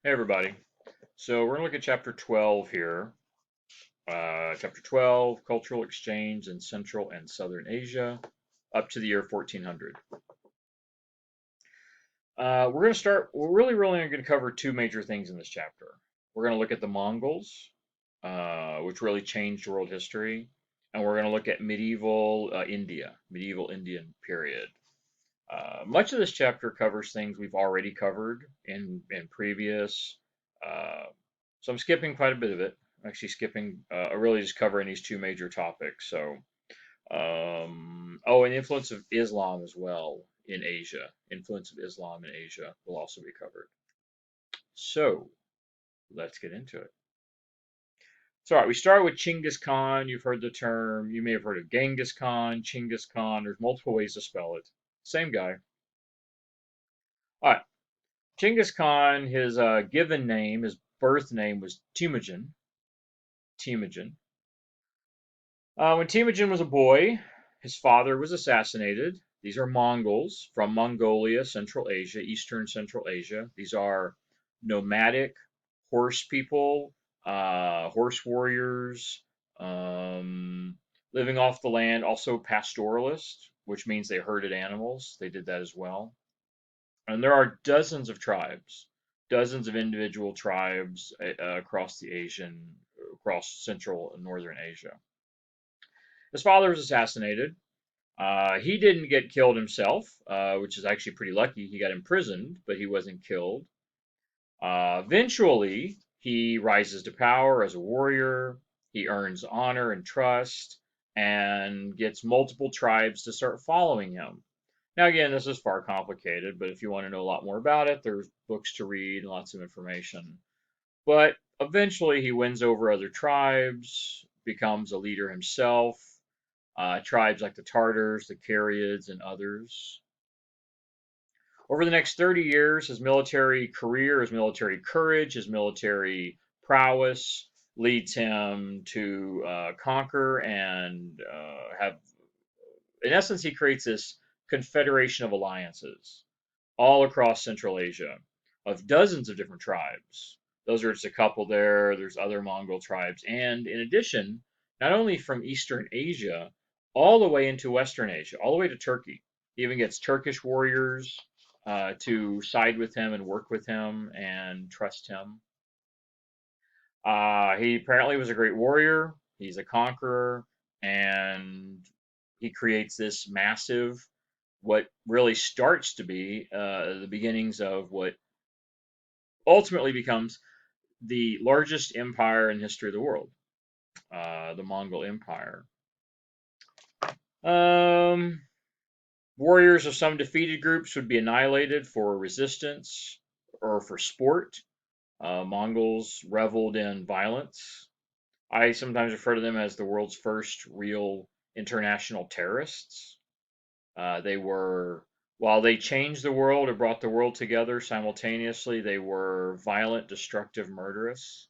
Hey everybody. So we're going to look at chapter 12 here. Chapter 12, Cultural Exchange in Central and Southern Asia, up to the year 1400. We're really going to cover two major things in this chapter. We're going to look at the Mongols, which really changed world history, and we're going to look at medieval India, medieval Indian period. Much of this chapter covers things we've already covered in previous. Uh, so I'm skipping quite a bit of it. I'm actually skipping, really just covering these two major topics. Oh, and the influence of Islam as well in Asia. Influence of Islam in Asia will also be covered. So let's get into it. So, all right, we start with Chinggis Khan. You've heard the term. You may have heard of Genghis Khan, Chinggis Khan. There's multiple ways to spell it. Same guy. All right. Chinggis Khan, his given name, his birth name was Temujin. Temujin. When Temujin was a boy, his father was assassinated. These are Mongols from Mongolia, Central Asia, Eastern Central Asia. These are nomadic horse people, horse warriors, living off the land, also pastoralists, which means they herded animals. They did that as well. And there are dozens of tribes, dozens of individual tribes across across Central and Northern Asia. His father was assassinated. He didn't get killed himself, which is actually pretty lucky. He got imprisoned, but he wasn't killed. Eventually, he rises to power as a warrior. He earns honor and trust and gets multiple tribes to start following him. Now, again, this is far complicated, but if you want to know a lot more about it, there's books to read and lots of information. But eventually, he wins over other tribes, becomes a leader himself, tribes like the Tartars, the Cariids, and others. Over the next 30 years, his military career, his military courage, his military prowess leads him to conquer and in essence, he creates this confederation of alliances all across Central Asia of dozens of different tribes. Those are just a couple there. There's other Mongol tribes. And in addition, not only from Eastern Asia, all the way into Western Asia, all the way to Turkey. He even gets Turkish warriors to side with him and work with him and trust him. He apparently was a great warrior. He's a conqueror, and he creates this massive, what really starts to be the beginnings of what ultimately becomes the largest empire in history of the world, the Mongol Empire. Um, Warriors of some defeated groups would be annihilated for resistance or for sport. Mongols reveled in violence. I sometimes refer to them as the world's first real international terrorists. They were, while they changed the world or brought the world together simultaneously, they were violent, destructive, murderous.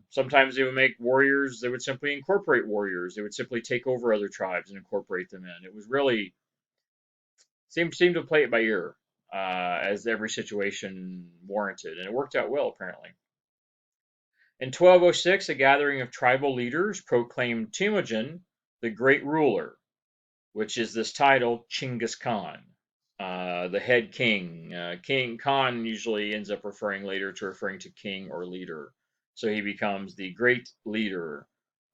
Sometimes they would make warriors, they would simply incorporate warriors. They would simply take over other tribes and incorporate them in. It was really, seemed to play it by ear as every situation warranted, and it worked out well, apparently. In 1206, a gathering of tribal leaders proclaimed Temujin the Great Ruler, which is this title, Chinggis Khan, the head king. King Khan usually ends up referring later to referring to king or leader. So he becomes the great leader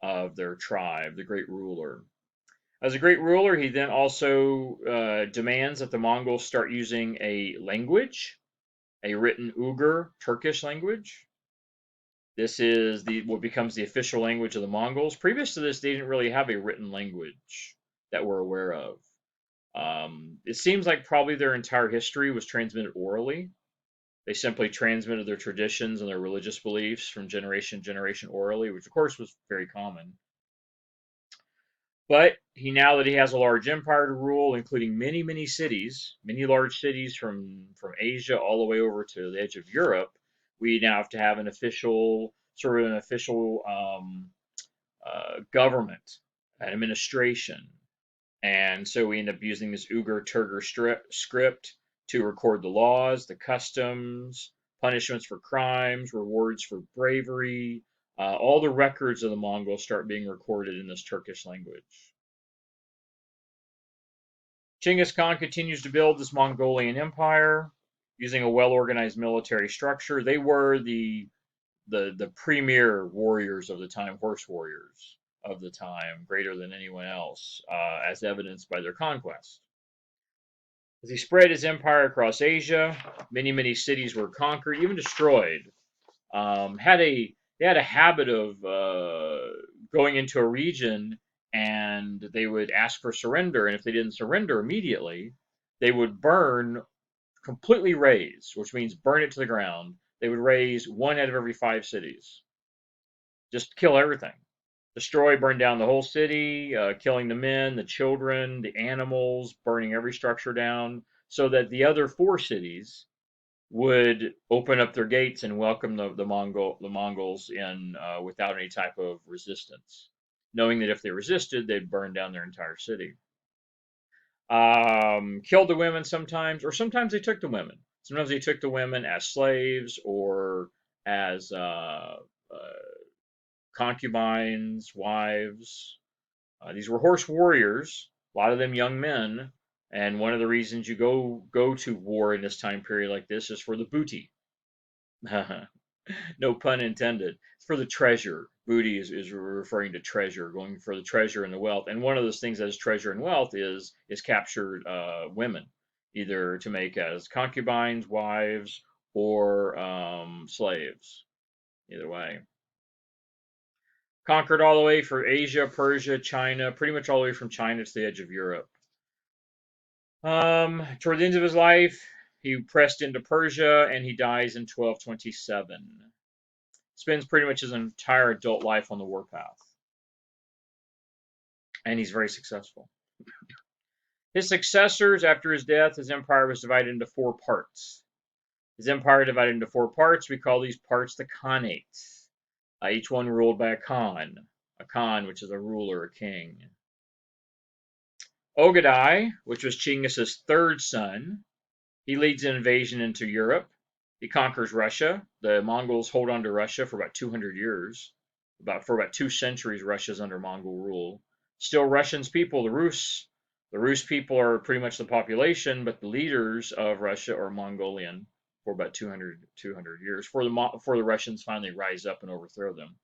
of their tribe, the great ruler. As a great ruler, he then also demands that the Mongols start using a language, a written Uyghur Turkish language. This is what becomes the official language of the Mongols. Previous to this, they didn't really have a written language that we're aware of. It seems like probably their entire history was transmitted orally. They simply transmitted their traditions and their religious beliefs from generation to generation orally, which of course was very common. But now that he has a large empire to rule, including many, many cities, many large cities from Asia all the way over to the edge of Europe, we now have to have an official, government, an administration. And so we end up using this Uyghur Turkish script to record the laws, the customs, punishments for crimes, rewards for bravery. All the records of the Mongols start being recorded in this Turkish language. Chinggis Khan continues to build this Mongolian Empire using a well-organized military structure. They were the premier warriors of the time, horse warriors of the time, greater than anyone else, as evidenced by their conquest. As he spread his empire across Asia, many cities were conquered, even destroyed. They had a habit of going into a region and they would ask for surrender, and if they didn't surrender immediately, they would burn, completely raze, which means burn it to the ground. They would raze one out of every 5 cities, just kill everything, destroy, burn down the whole city, killing the men, the children, the animals, burning every structure down, so that the other 4 cities would open up their gates and welcome the Mongols in without any type of resistance, knowing that if they resisted, they'd burn down their entire city. Killed the women sometimes, or sometimes they took the women. Sometimes they took the women as slaves or as concubines, wives. These were horse warriors, a lot of them young men, and one of the reasons you go to war in this time period like this is for the booty. No pun intended. It's for the treasure. Booty is referring to treasure, going for the treasure and the wealth. And one of those things as treasure and wealth is captured women, either to make as concubines, wives, or slaves. Either way. Conquered all the way for Asia, Persia, China, pretty much all the way from China to the edge of Europe. Toward the end of his life, he pressed into Persia and he dies in 1227. Spends pretty much his entire adult life on the warpath. And he's very successful. His successors, after his death, his empire was divided into 4 parts. His empire divided into 4 parts. We call these parts the Khanates. Each one ruled by a Khan, which is a ruler, a king. Ogadai, which was Chinggis's 3rd son, he leads an invasion into Europe. He conquers Russia. The Mongols hold on to Russia for about 200 years. For about 2 centuries, Russia's under Mongol rule. Still Russians people, the Rus. The Rus people are pretty much the population, but the leaders of Russia are Mongolian for about 200 years, before the Russians finally rise up and overthrow them.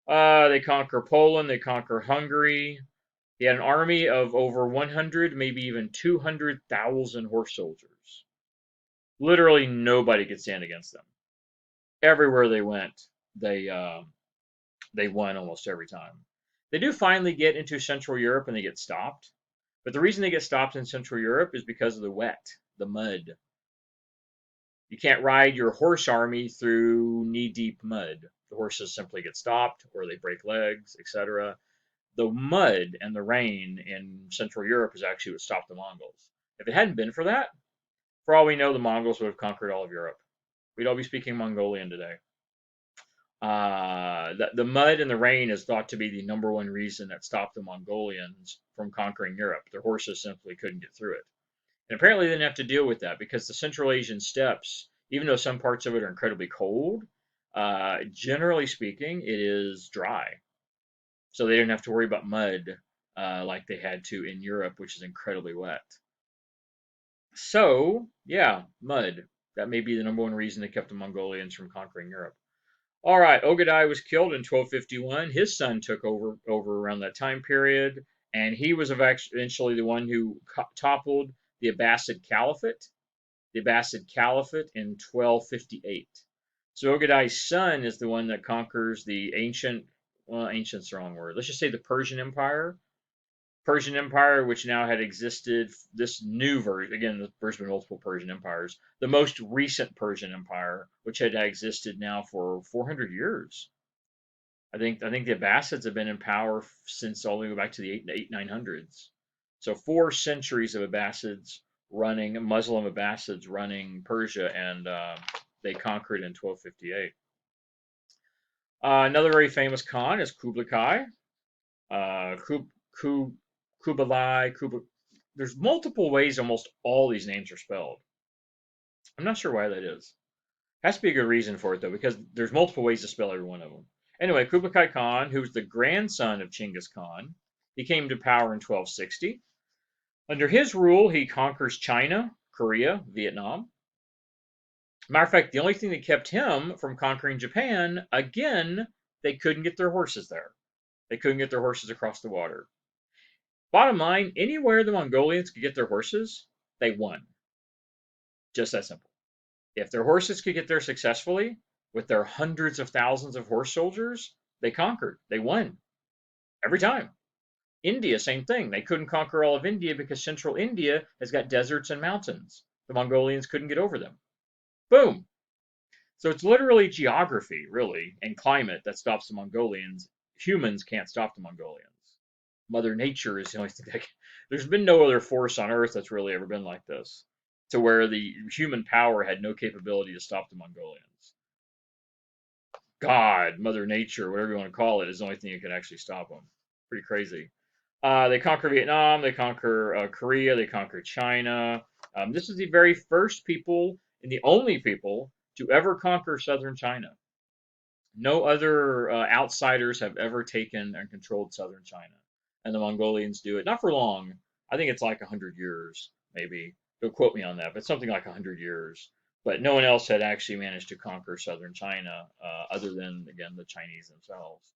They conquer Poland, they conquer Hungary. He had an army of over 100, maybe even 200,000 horse soldiers. Literally nobody could stand against them. Everywhere they went, they won almost every time. They do finally get into Central Europe and they get stopped. But the reason they get stopped in Central Europe is because of the wet, the mud. You can't ride your horse army through knee-deep mud. The horses simply get stopped or they break legs, etc. The mud and the rain in Central Europe is actually what stopped the Mongols. If it hadn't been for that, for all we know, the Mongols would have conquered all of Europe. We'd all be speaking Mongolian today. The mud and the rain is thought to be the #1 reason that stopped the Mongolians from conquering Europe. Their horses simply couldn't get through it. And apparently they didn't have to deal with that because the Central Asian steppes, even though some parts of it are incredibly cold, generally speaking, it is dry. So they didn't have to worry about mud like they had to in Europe, which is incredibly wet. So, yeah, mud. That may be the #1 reason they kept the Mongolians from conquering Europe. All right, Ogadai was killed in 1251. His son took over around that time period, and he was eventually the one who toppled the Abbasid Caliphate. The Abbasid Caliphate in 1258. So Ogadai's son is the one that conquers the ancient's the wrong word. Let's just say the Persian Empire. Persian Empire, which now had existed, this new version, again, there's been multiple Persian empires, the most recent Persian Empire, which had existed now for 400 years. I think the Abbasids have been in power since all the way back to the 900s. So 4 centuries of Abbasids running, Muslim Abbasids running Persia, and they conquered in 1258. Another very famous Khan is Kublai Kai. Kublai. There's multiple ways almost all these names are spelled. I'm not sure why that is. Has to be a good reason for it though, because there's multiple ways to spell every one of them. Anyway, Kublai Khan, who was the grandson of Chinggis Khan, he came to power in 1260. Under his rule, he conquers China, Korea, Vietnam. Matter of fact, the only thing that kept him from conquering Japan, again, they couldn't get their horses there. They couldn't get their horses across the water. Bottom line, anywhere the Mongolians could get their horses, they won. Just that simple. If their horses could get there successfully, with their hundreds of thousands of horse soldiers, they conquered. They won every time. India, same thing. They couldn't conquer all of India because central India has got deserts and mountains. The Mongolians couldn't get over them. Boom. So it's literally geography, really, and climate that stops the Mongolians. Humans can't stop the Mongolians. Mother Nature is the only thing that can, there's been no other force on Earth that's really ever been like this, to where the human power had no capability to stop the Mongolians. God, Mother Nature, whatever you want to call it, is the only thing that can actually stop them. Pretty crazy. They conquer Vietnam, they conquer Korea, they conquer China. This is the very first people and the only people to ever conquer southern China. No other outsiders have ever taken and controlled southern China. And the Mongolians do it. Not for long. I think it's like 100 years, maybe. Don't quote me on that, but something like 100 years. But no one else had actually managed to conquer southern China other than, again, the Chinese themselves.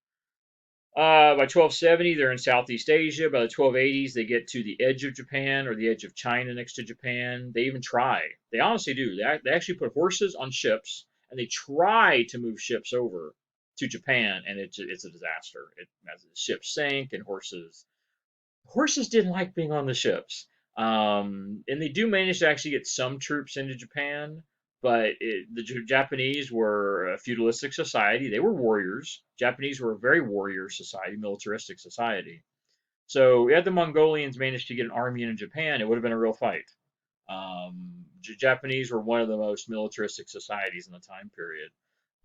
By 1270, they're in Southeast Asia. By the 1280s, they get to the edge of Japan or the edge of China next to Japan. They even try. They honestly do. They actually put horses on ships and they try to move ships over to Japan, and it's a disaster. As the ships sank and horses didn't like being on the ships. And they do manage to actually get some troops into Japan, but the Japanese were a feudalistic society. They were warriors. Japanese were a very warrior society, militaristic society. So had the Mongolians managed to get an army into Japan, it would have been a real fight. Japanese were one of the most militaristic societies in the time period,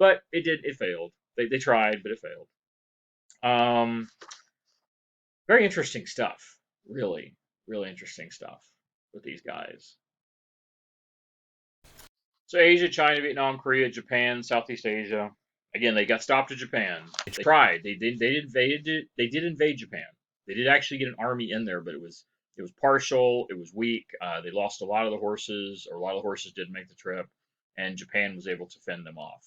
but it failed. They tried, but it failed. Um, Very interesting stuff. Really, really interesting stuff with these guys. So Asia, China, Vietnam, Korea, Japan, Southeast Asia. Again, they got stopped at Japan. They tried. They did invade Japan. They did actually get an army in there, but it was partial. It was weak. They lost a lot of the horses, or a lot of the horses didn't make the trip, and Japan was able to fend them off.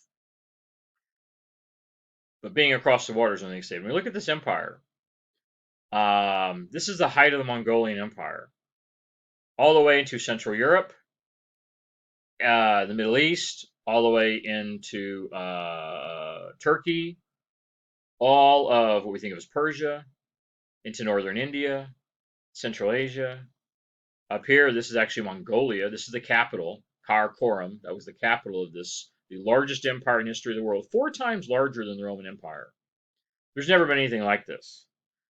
But being across the water is one thing to say. When we look at this empire, this is the height of the Mongolian Empire, all the way into Central Europe, the Middle East, all the way into Turkey, all of what we think of as Persia, into northern India, Central Asia. Up here, this is actually Mongolia. This is the capital, Karakorum. That was the capital of this, the largest empire in history of the world, 4 times larger than the Roman Empire. There's never been anything like this.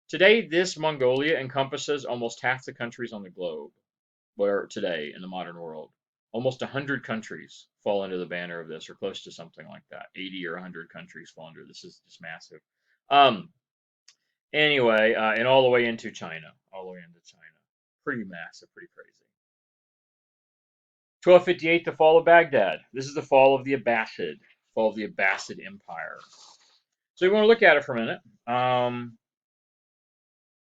Today, this Mongolia encompasses almost half the countries on the globe, where today in the modern world. Almost 100 countries fall under the banner of this, or close to something like that. 80 or 100 countries fall under this. Is just massive. Anyway, and all the way into China. All the way into China. Pretty massive, pretty crazy. 1258, the fall of Baghdad. This is the fall of the Abbasid, fall of the Abbasid Empire. So we want to look at it for a minute.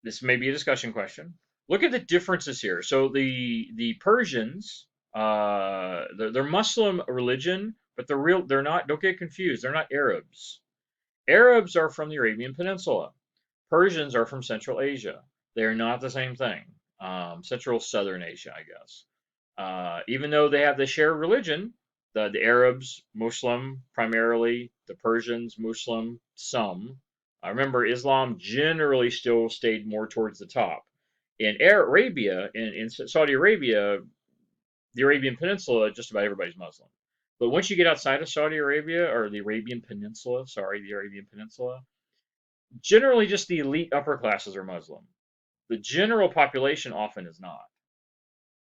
This may be a discussion question. Look at the differences here. So the Persians, they're Muslim religion, but they're not. Don't get confused. They're not Arabs. Arabs are from the Arabian Peninsula. Persians are from Central Asia. They are not the same thing. Central Southern Asia, I guess. Even though they share religion, the Arabs Muslim primarily, the Persians Muslim some. Remember, Islam generally still stayed more towards the top. In Arabia, in Saudi Arabia, the Arabian Peninsula, just about everybody's Muslim. But once you get outside of Saudi Arabia, or the Arabian Peninsula, sorry, the Arabian Peninsula, generally just the elite upper classes are Muslim. The general population often is not.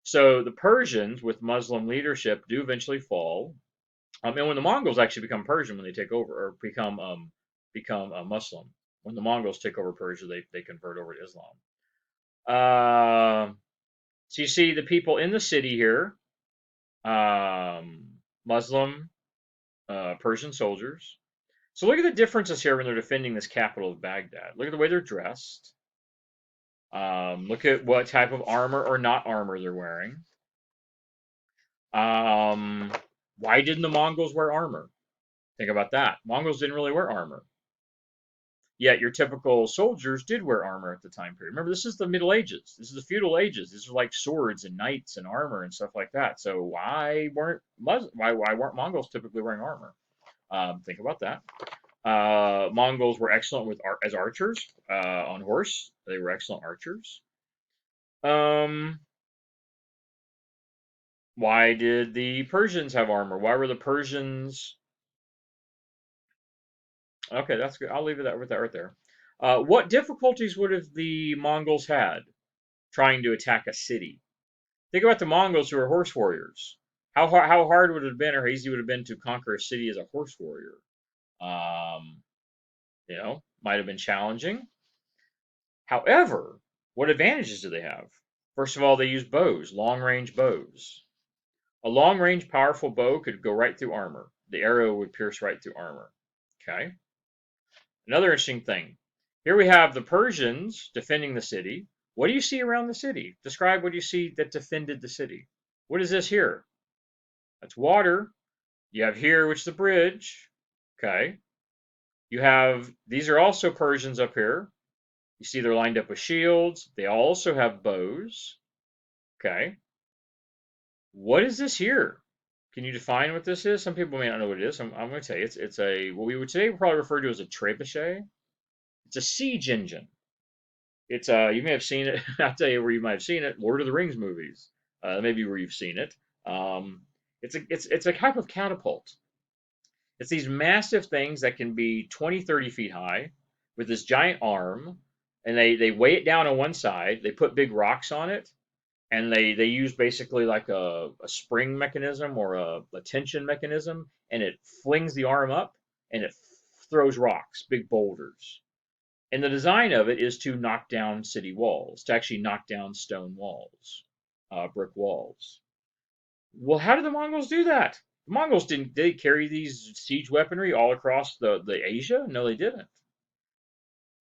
So the Persians, with Muslim leadership, do eventually fall. And when the Mongols actually become Persian, when they take over or become Muslim, when the Mongols take over Persia, they convert over to Islam. So you see the people in the city here, Muslim, Persian soldiers. So look at the differences here when they're defending this capital of Baghdad. Look at the way they're dressed. Look at what type of armor or not armor they're wearing. Um, why didn't the Mongols wear armor? Think about that. Mongols didn't really wear armor. Yet your typical soldiers did wear armor at the time period. Remember, this is the Middle Ages. This is the feudal ages. These are like swords and knights and armor and stuff like that. So why weren't Mongols typically wearing armor? Think about that. Mongols were excellent as archers on horse. They were excellent archers. Why did the Persians have armor? Why were the Persians? Okay, that's good. I'll leave it with that right there. What difficulties would have the Mongols had trying to attack a city? Think about the Mongols who are horse warriors. How hard would it have been, or how easy would it have been to conquer a city as a horse warrior? Um, might have been challenging. However, what advantages do they have? First of all, they use bows, long-range bows. A long-range, powerful bow could go right through armor. The arrow would pierce right through armor. Okay. Another interesting thing. Here we have the Persians defending the city. What do you see around the city? Describe what you see that defended the city. What is this here? That's water. You have here, which is the bridge. Okay. These are also Persians up here. You see they're lined up with shields. They also have bows. Okay. What is this here? Can you define what this is? Some people may not know what it is. I'm going to tell you. It's what we would today probably refer to as a trebuchet. It's a siege engine. It's you may have seen it. I'll tell you where you might have seen it. Lord of the Rings movies. Maybe where you've seen it. It's a type of catapult. It's these massive things that can be 20, 30 feet high with this giant arm, and they weigh it down on one side. They put big rocks on it, and they use basically like a spring mechanism or a tension mechanism, and it flings the arm up and it throws rocks, big boulders. And the design of it is to knock down city walls, to actually knock down stone walls, brick walls. Well, how did the Mongols do that? The Mongols didn't they carry these siege weaponry all across the Asia? No, they didn't.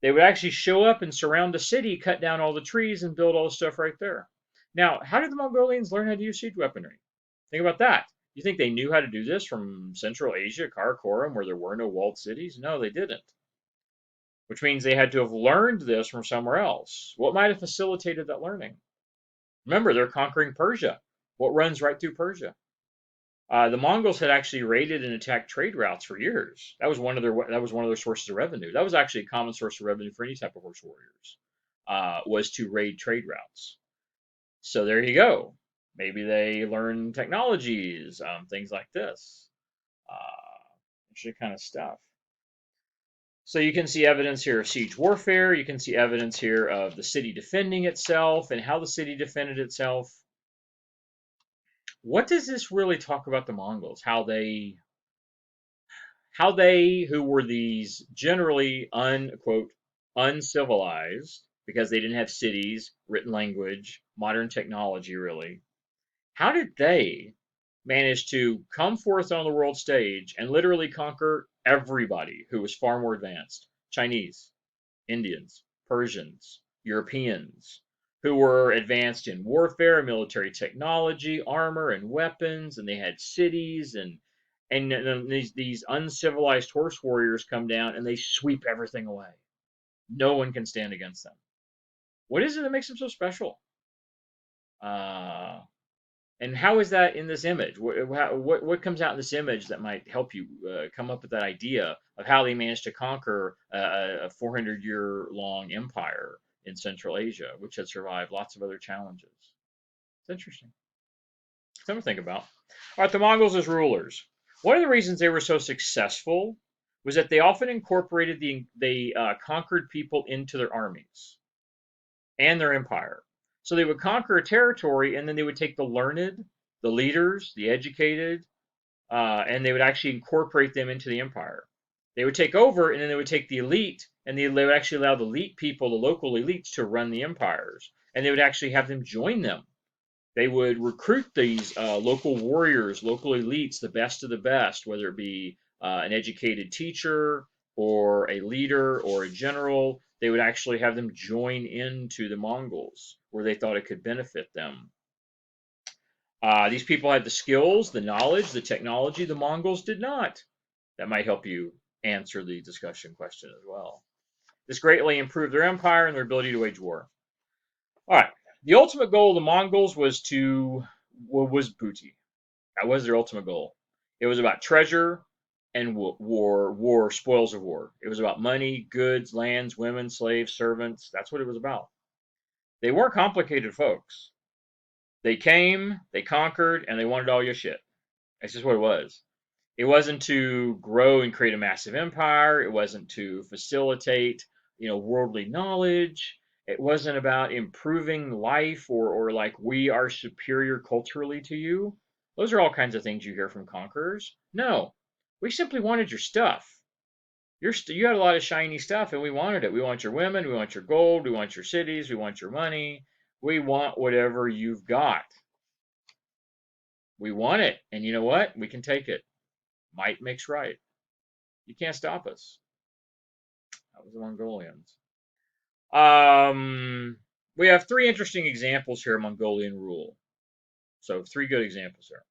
They would actually show up and surround the city, cut down all the trees, and build all the stuff right there. Now, how did the Mongolians learn how to use siege weaponry? Think about that. You think they knew how to do this from Central Asia, Karakoram, where there were no walled cities? No, they didn't. Which means they had to have learned this from somewhere else. What might have facilitated that learning? Remember, they're conquering Persia. What runs right through Persia? The Mongols had actually raided and attacked trade routes for years. That was one of their sources of revenue. That was actually a common source of revenue for any type of horse warriors. Was to raid trade routes. So there you go. Maybe they learn technologies, things like this. Interesting kind of stuff. So you can see evidence here of siege warfare. You can see evidence here of the city defending itself and how the city defended itself. What does this really talk about the Mongols? How they, who were these generally unquote uncivilized because they didn't have cities, written language, modern technology really. How did they manage to come forth on the world stage and literally conquer everybody who was far more advanced? Chinese, Indians, Persians, Europeans, who were advanced in warfare, military technology, armor, and weapons, and they had cities, and these uncivilized horse warriors come down and they sweep everything away. No one can stand against them. What is it that makes them so special? And how is that in this image? What comes out in this image that might help you come up with that idea of how they managed to conquer a 400-year-long empire in Central Asia, which had survived lots of other challenges? It's interesting. Something to think about. All right, the Mongols as rulers. One of the reasons they were so successful was that they often incorporated the conquered people into their armies and their empire. So they would conquer a territory, and then they would take the learned, the leaders, the educated, and they would actually incorporate them into the empire. They would take over, and then they would take the elite, and they would actually allow the elite people, the local elites, to run the empires. And they would actually have them join them They would recruit these local warriors, local elites, the best of the best, whether it be an educated teacher or a leader or a general. They would actually have them join into the Mongols where they thought it could benefit them. These people had the skills, the knowledge, the technology. The Mongols did not. That might help you answer the discussion question as well. This greatly improved their empire and their ability to wage war. All right. The ultimate goal of the Mongols was booty. That was their ultimate goal. It was about treasure and war, spoils of war. It was about money, goods, lands, women, slaves, servants. That's what it was about. They weren't complicated folks. They came, they conquered, and they wanted all your shit. That's just what it was. It wasn't to grow and create a massive empire. It wasn't to facilitate, worldly knowledge. It wasn't about improving life or like we are superior culturally to you. Those are all kinds of things you hear from conquerors. No, we simply wanted your stuff. You had a lot of shiny stuff and we wanted it. We want your women, we want your gold, we want your cities, we want your money. We want whatever you've got. We want it. And you know what? We can take it. Might makes right. You can't stop us. That was the Mongolians. We have three interesting examples here of Mongolian rule. So three good examples here.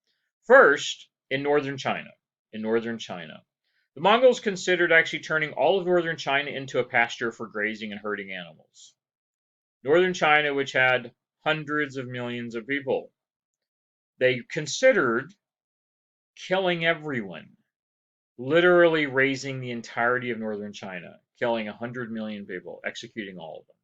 First, in northern China. The Mongols considered actually turning all of northern China into a pasture for grazing and herding animals. Northern China, which had hundreds of millions of people, they considered killing everyone. Literally razing the entirety of northern China, killing 100 million people, executing all of them.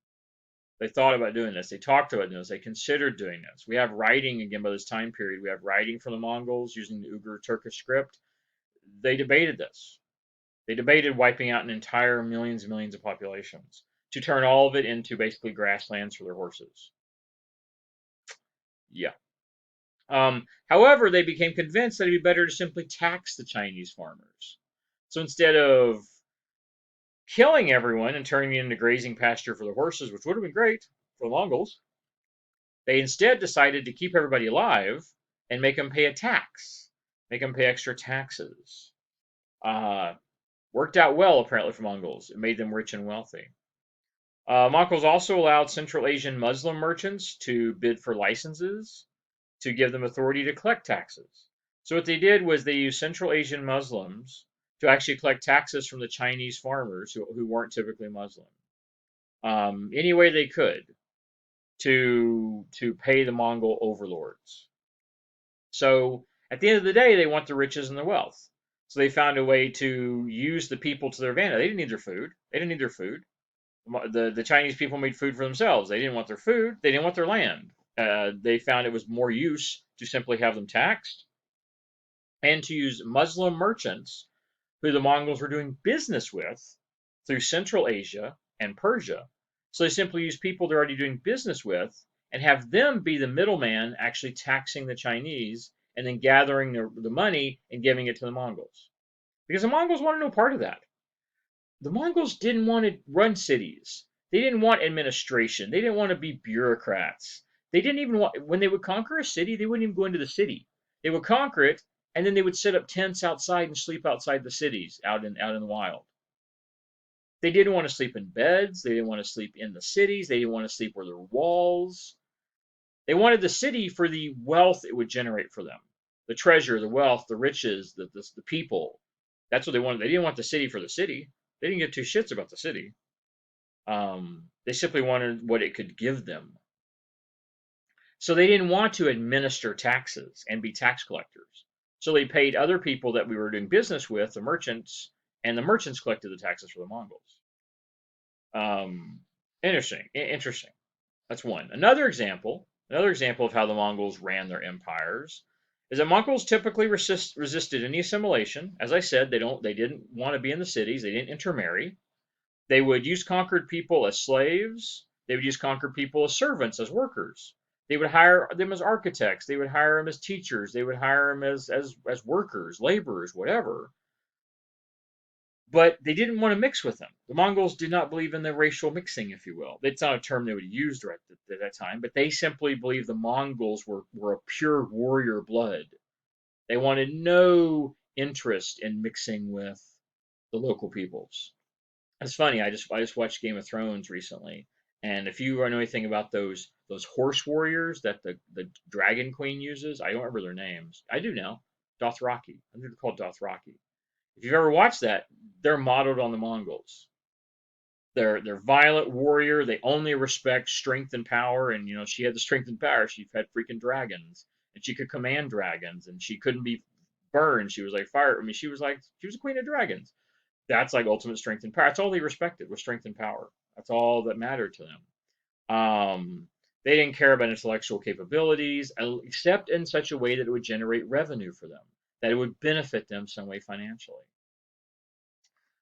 They thought about doing this. They talked about doing this. They considered doing this. We have writing, again, by this time period. We have writing from the Mongols using the Uyghur Turkish script. They debated this. They debated wiping out an entire millions and millions of populations to turn all of it into basically grasslands for their horses. Yeah. However, they became convinced that it'd be better to simply tax the Chinese farmers. So instead of killing everyone and turning it into grazing pasture for the horses, which would have been great for the Mongols, they instead decided to keep everybody alive and make them pay a tax, make them pay extra taxes. Worked out well, apparently, for Mongols. It made them rich and wealthy. Mongols also allowed Central Asian Muslim merchants to bid for licenses to give them authority to collect taxes. So what they did was they used Central Asian Muslims to actually collect taxes from the Chinese farmers who weren't typically Muslim. Any way they could to pay the Mongol overlords. So at the end of the day, they want the riches and the wealth. So they found a way to use the people to their advantage. They didn't need their food. The Chinese people made food for themselves. They didn't want their food. They didn't want their land. They found it was more use to simply have them taxed and to use Muslim merchants who the Mongols were doing business with through Central Asia and Persia. So they simply use people they're already doing business with and have them be the middleman actually taxing the Chinese and then gathering the money and giving it to the Mongols. Because the Mongols wanted no part of that. The Mongols didn't want to run cities. They didn't want administration. They didn't want to be bureaucrats. They didn't even want, when they would conquer a city, they wouldn't even go into the city. They would conquer it, and then they would set up tents outside and sleep outside the cities, out in the wild. They didn't want to sleep in beds. They didn't want to sleep in the cities. They didn't want to sleep where there were walls. They wanted the city for the wealth it would generate for them. The treasure, the wealth, the riches, the people. That's what they wanted. They didn't want the city for the city. They didn't give two shits about the city. They simply wanted what it could give them. So they didn't want to administer taxes and be tax collectors. So they paid other people that we were doing business with, the merchants, and the merchants collected the taxes for the Mongols. Interesting. That's one. Another example of how the Mongols ran their empires is that Mongols typically resisted any assimilation. As I said, they didn't want to be in the cities. They didn't intermarry. They would use conquered people as slaves. They would use conquered people as servants, as workers. They would hire them as architects. They would hire them as teachers. They would hire them as workers, laborers, whatever. but they didn't want to mix with them. The Mongols did not believe in the racial mixing, if you will. It's not a term they would have used right at that time, but they simply believed the Mongols were a pure warrior blood. They wanted no interest in mixing with the local peoples. It's funny. I just watched Game of Thrones recently, and if you know anything about those horse warriors that the Dragon Queen uses, I don't remember their names. I do now. Dothraki. I think they're called Dothraki. If you've ever watched that, they're modeled on the Mongols. They're violent warrior. They only respect strength and power. And she had the strength and power. She had freaking dragons, and she could command dragons, and she couldn't be burned. She was like fire. I mean, she was a queen of dragons. That's like ultimate strength and power. That's all they respected was strength and power. That's all that mattered to them. They didn't care about intellectual capabilities, except in such a way that it would generate revenue for them, that it would benefit them some way financially.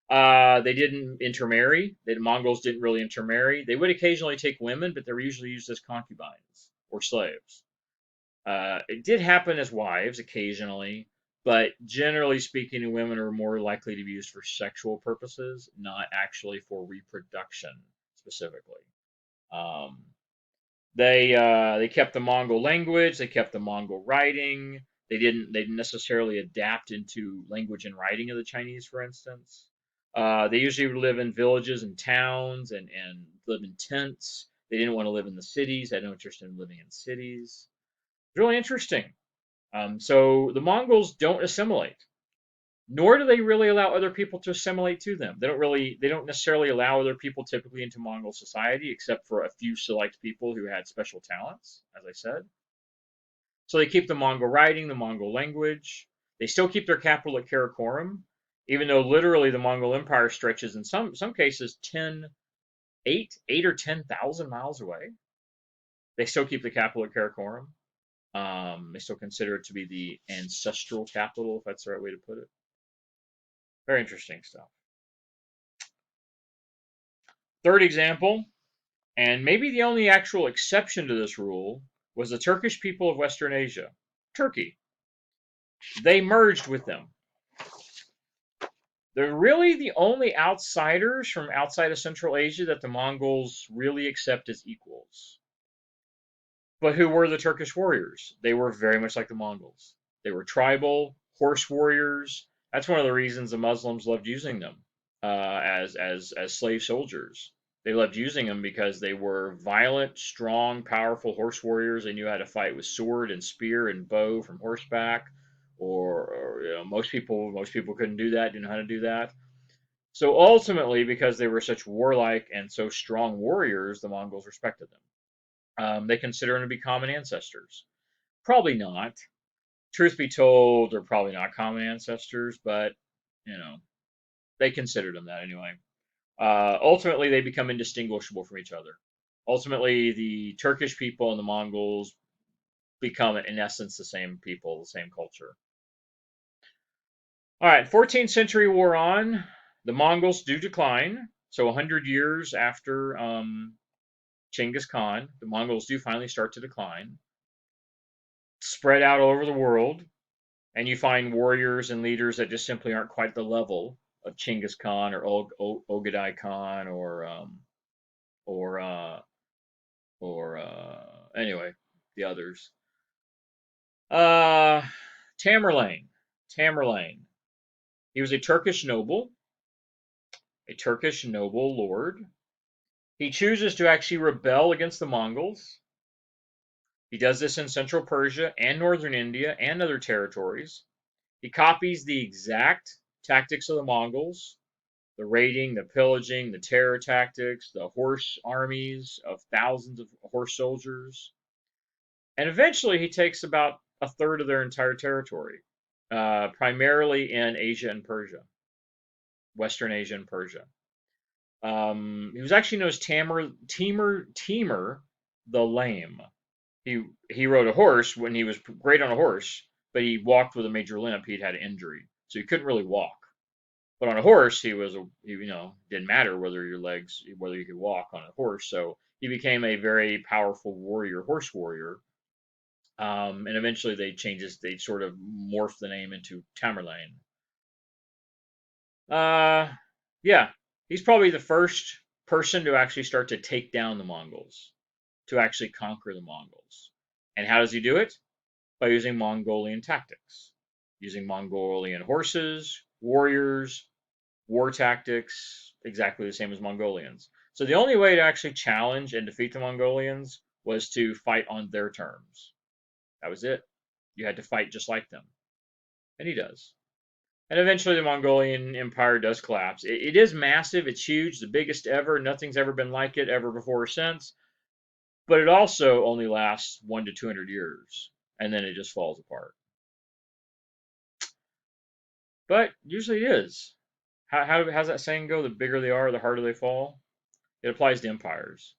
They didn't intermarry. The Mongols didn't really intermarry. They would occasionally take women, but they were usually used as concubines or slaves. It did happen as wives occasionally, but generally speaking, women are more likely to be used for sexual purposes, not actually for reproduction specifically. Um, they kept the Mongol language. They kept the Mongol writing. They didn't necessarily adapt into language and writing of the Chinese, for instance. They usually would live in villages and towns and live in tents. They didn't want to live in the cities. They had no interest in living in cities. It's really interesting. So the Mongols don't assimilate, nor do they really allow other people to assimilate to them. They don't necessarily allow other people typically into Mongol society, except for a few select people who had special talents, as I said. So they keep the Mongol writing, the Mongol language. They still keep their capital at Karakoram, even though literally the Mongol Empire stretches in some cases 8 or 10,000 miles away. They still keep the capital at Karakoram. They still consider it to be the ancestral capital, if that's the right way to put it. Very interesting stuff. Third example, and maybe the only actual exception to this rule, was the Turkish people of Western Asia, Turkey. They merged with them. They're really the only outsiders from outside of Central Asia that the Mongols really accept as equals. But who were the Turkish warriors? They were very much like the Mongols. They were tribal, horse warriors. That's one of the reasons the Muslims loved using them as slave soldiers. They loved using them because they were violent, strong, powerful horse warriors. They knew how to fight with sword and spear and bow from horseback. Or most people couldn't do that. Didn't know how to do that. So ultimately, because they were such warlike and so strong warriors, the Mongols respected them. They consider them to be common ancestors. Probably not. Truth be told, they're probably not common ancestors, but you know they considered them that anyway. Ultimately, they become indistinguishable from each other. Ultimately, the Turkish people and the Mongols become, in essence, the same people, the same culture. All right, 14th century wore on. The Mongols do decline. So 100 years after Chinggis Khan, the Mongols do finally start to decline. Spread out all over the world, and you find warriors and leaders that just simply aren't quite the level of Chinggis Khan or Ogadai Khan or anyway the others. Uh, Tamerlane. Tamerlane. He was a Turkish noble lord. He chooses to actually rebel against the Mongols. He does this in central Persia and northern India and other territories. He copies the exact tactics of the Mongols: the raiding, the pillaging, the terror tactics, the horse armies of thousands of horse soldiers. And eventually he takes about a third of their entire territory, primarily in Asia and Persia, Western Asia and Persia. He was actually known as Timur the Lame. He rode a horse when he was great on a horse, but he walked with a major limp. He'd had an injury, so he couldn't really walk. But on a horse, didn't matter whether you could walk on a horse. So he became a very powerful warrior, horse warrior. And eventually they sort of morphed the name into Tamerlane. Uh, yeah, he's probably the first person to actually start to take down the Mongols, to actually conquer the Mongols. And how does he do it? By using Mongolian tactics, using Mongolian horses, warriors, war tactics, exactly the same as Mongolians. So the only way to actually challenge and defeat the Mongolians was to fight on their terms. That was it. You had to fight just like them. And he does. And eventually the Mongolian Empire does collapse. It is massive, it's huge, the biggest ever. Nothing's ever been like it ever before or since. But it also only lasts 1 to 200 years. And then it just falls apart. But usually it is. How's that saying go? The bigger they are, the harder they fall? It applies to empires.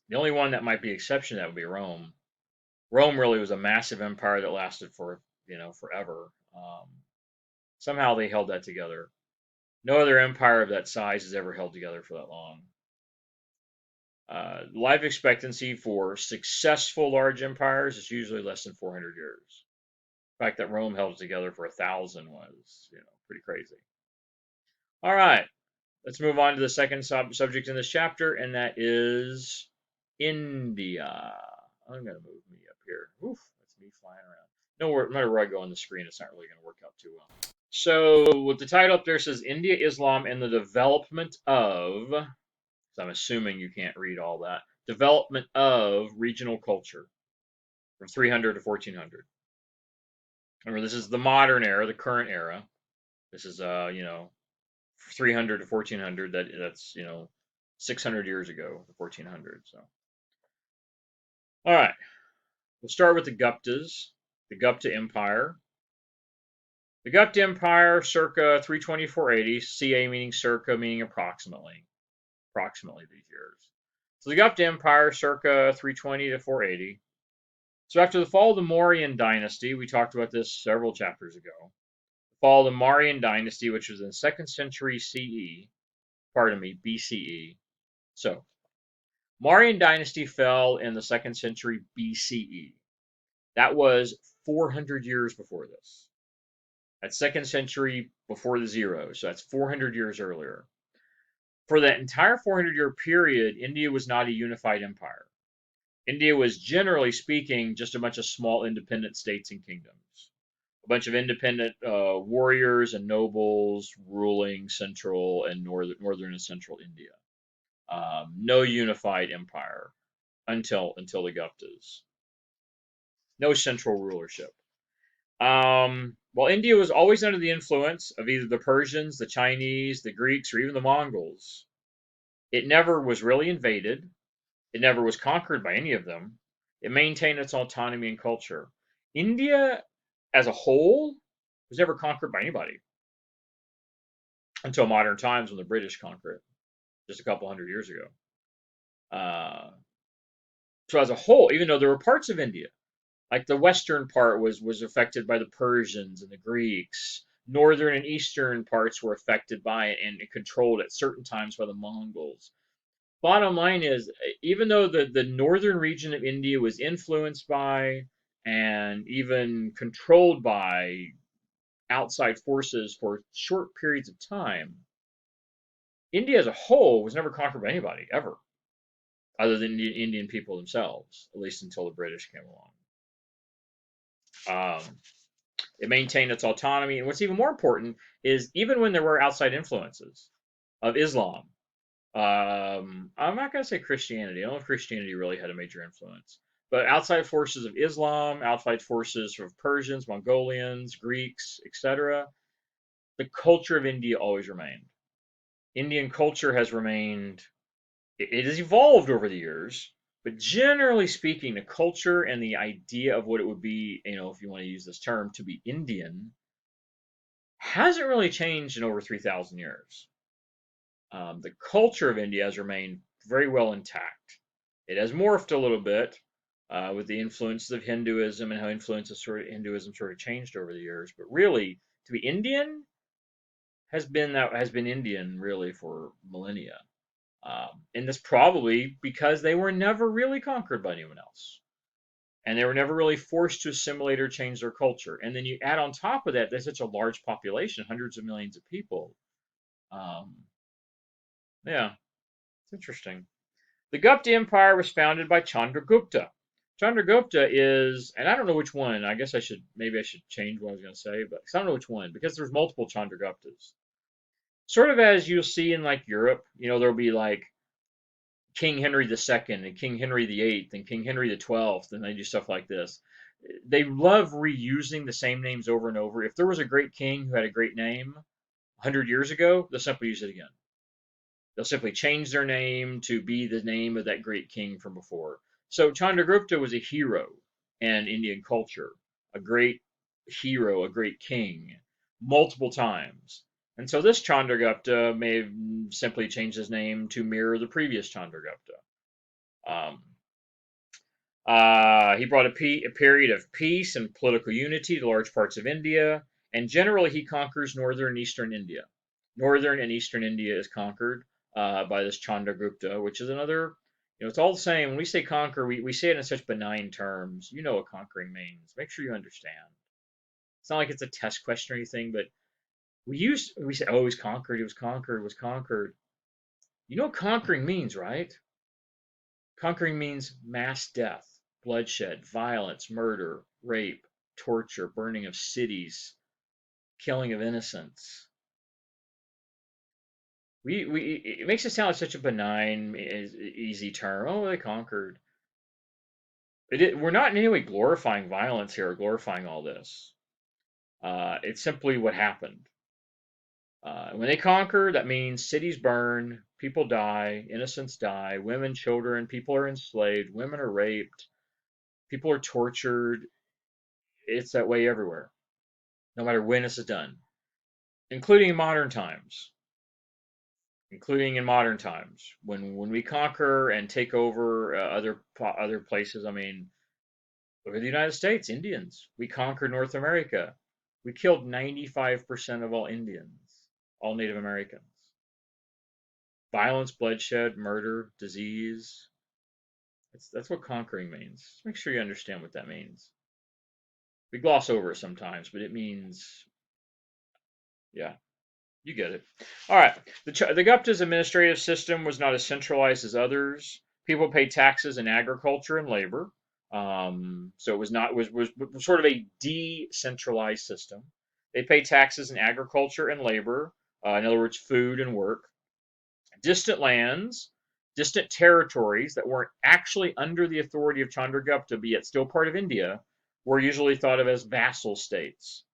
The only one that might be exception to that would be Rome. Rome really was a massive empire that lasted for, forever. Somehow they held that together. No other empire of that size has ever held together for that long. Life expectancy for successful large empires is usually less than 400 years. The fact that Rome held it together for 1,000 was, pretty crazy. All right, let's move on to the second subject in this chapter, and that is India. I'm going to move me up here. Oof, that's me flying around. No matter where I go on the screen, it's not really going to work out too well. So, with the title up there says India, Islam, and the development of, so I'm assuming you can't read all that, development of regional culture from 300 to 1400. Remember, this is the modern era, the current era. This is, 300 to 1400. That's 600 years ago, the 1400s. So, all right, we'll start with the Guptas, the Gupta Empire. The Gupt Empire, circa 320-480, CA meaning circa, meaning approximately these years. So the Gupt Empire, circa 320 to 480. So after the fall of the Mauryan dynasty, we talked about this several chapters ago. The fall of the Mauryan dynasty, which was in the 2nd century BCE. So Mauryan dynasty fell in the 2nd century BCE. That was 400 years before this. That's 2nd century before the zero, so that's 400 years earlier. For that entire 400-year period, India was not a unified empire. India was, generally speaking, just a bunch of small independent states and kingdoms. A bunch of independent warriors and nobles ruling central and northern and central India. No unified empire until the Guptas. No central rulership. While India was always under the influence of either the Persians, the Chinese, the Greeks, or even the Mongols, it never was really invaded. It never was conquered by any of them. It maintained its autonomy and culture. India, as a whole, was never conquered by anybody until modern times when the British conquered it, just a couple hundred years ago. Uh, so as a whole, even though there were parts of India, like the western part was affected by the Persians and the Greeks. Northern and eastern parts were affected by it and controlled at certain times by the Mongols. Bottom line is, even though the northern region of India was influenced by and even controlled by outside forces for short periods of time, India as a whole was never conquered by anybody, ever, other than the Indian people themselves, at least until the British came along. It maintained its autonomy. And what's even more important is even when there were outside influences of Islam, I'm not going to say Christianity. I don't know if Christianity really had a major influence. But outside forces of Islam, outside forces of Persians, Mongolians, Greeks, etc., the culture of India always remained. Indian culture has remained, it has evolved over the years, but generally speaking, the culture and the idea of what it would be, if you want to use this term, to be Indian, hasn't really changed in over 3,000 years. The culture of India has remained very well intact. It has morphed a little bit with the influences of Hinduism and how Hinduism sort of changed over the years. But really, to be Indian has been Indian really for millennia. And that's probably because they were never really conquered by anyone else. and they were never really forced to assimilate or change their culture. And then you add on top of that, there's such a large population, hundreds of millions of people. Um, yeah, it's interesting. The Gupt Empire was founded by Chandragupta. Chandragupta is, and I don't know which one. I guess maybe I should change what I was going to say, but 'cause I don't know which one because there's multiple Chandraguptas. Sort of as you'll see in like Europe, there'll be like King Henry II and King Henry VIII and King Henry XII, and they do stuff like this. They love reusing the same names over and over. If there was a great king who had a great name 100 years ago, they'll simply use it again. They'll simply change their name to be the name of that great king from before. So Chandragupta was a hero in Indian culture, a great hero, a great king, multiple times. And so this Chandragupta may have simply changed his name to mirror the previous Chandragupta. Um, he brought a period of peace and political unity to large parts of India, and generally he conquers northern and eastern India. Northern and eastern India is conquered by this Chandragupta, which is another, it's all the same. When we say conquer, we say it in such benign terms. You know what conquering means. Make sure you understand. It's not like it's a test question or anything, but we say, oh, he was conquered, he was conquered, he was conquered. You know what conquering means, right? Conquering means mass death, bloodshed, violence, murder, rape, torture, burning of cities, killing of innocents. It makes it sound like such a benign, easy term. Oh, they conquered. We're not in any way glorifying violence here or glorifying all this. It's simply what happened. When they conquer, that means cities burn, people die, innocents die, women, children, people are enslaved, women are raped, people are tortured. It's that way everywhere, no matter when this is done, including in modern times. Including in modern times, when we conquer and take over other places. I mean, look at the United States, Indians. We conquered North America. We killed 95% of all Indians, all Native Americans. Violence, bloodshed, murder, disease. That's what conquering means. Make sure you understand what that means. We gloss over it sometimes, but it means, yeah, you get it. All right. The Gupta's administrative system was not as centralized as others. People paid taxes in agriculture and labor. So it was sort of a decentralized system. They pay taxes in agriculture and labor, in other words, food and work. Distant lands, distant territories that weren't actually under the authority of Chandragupta, but yet still part of India, were usually thought of as vassal states.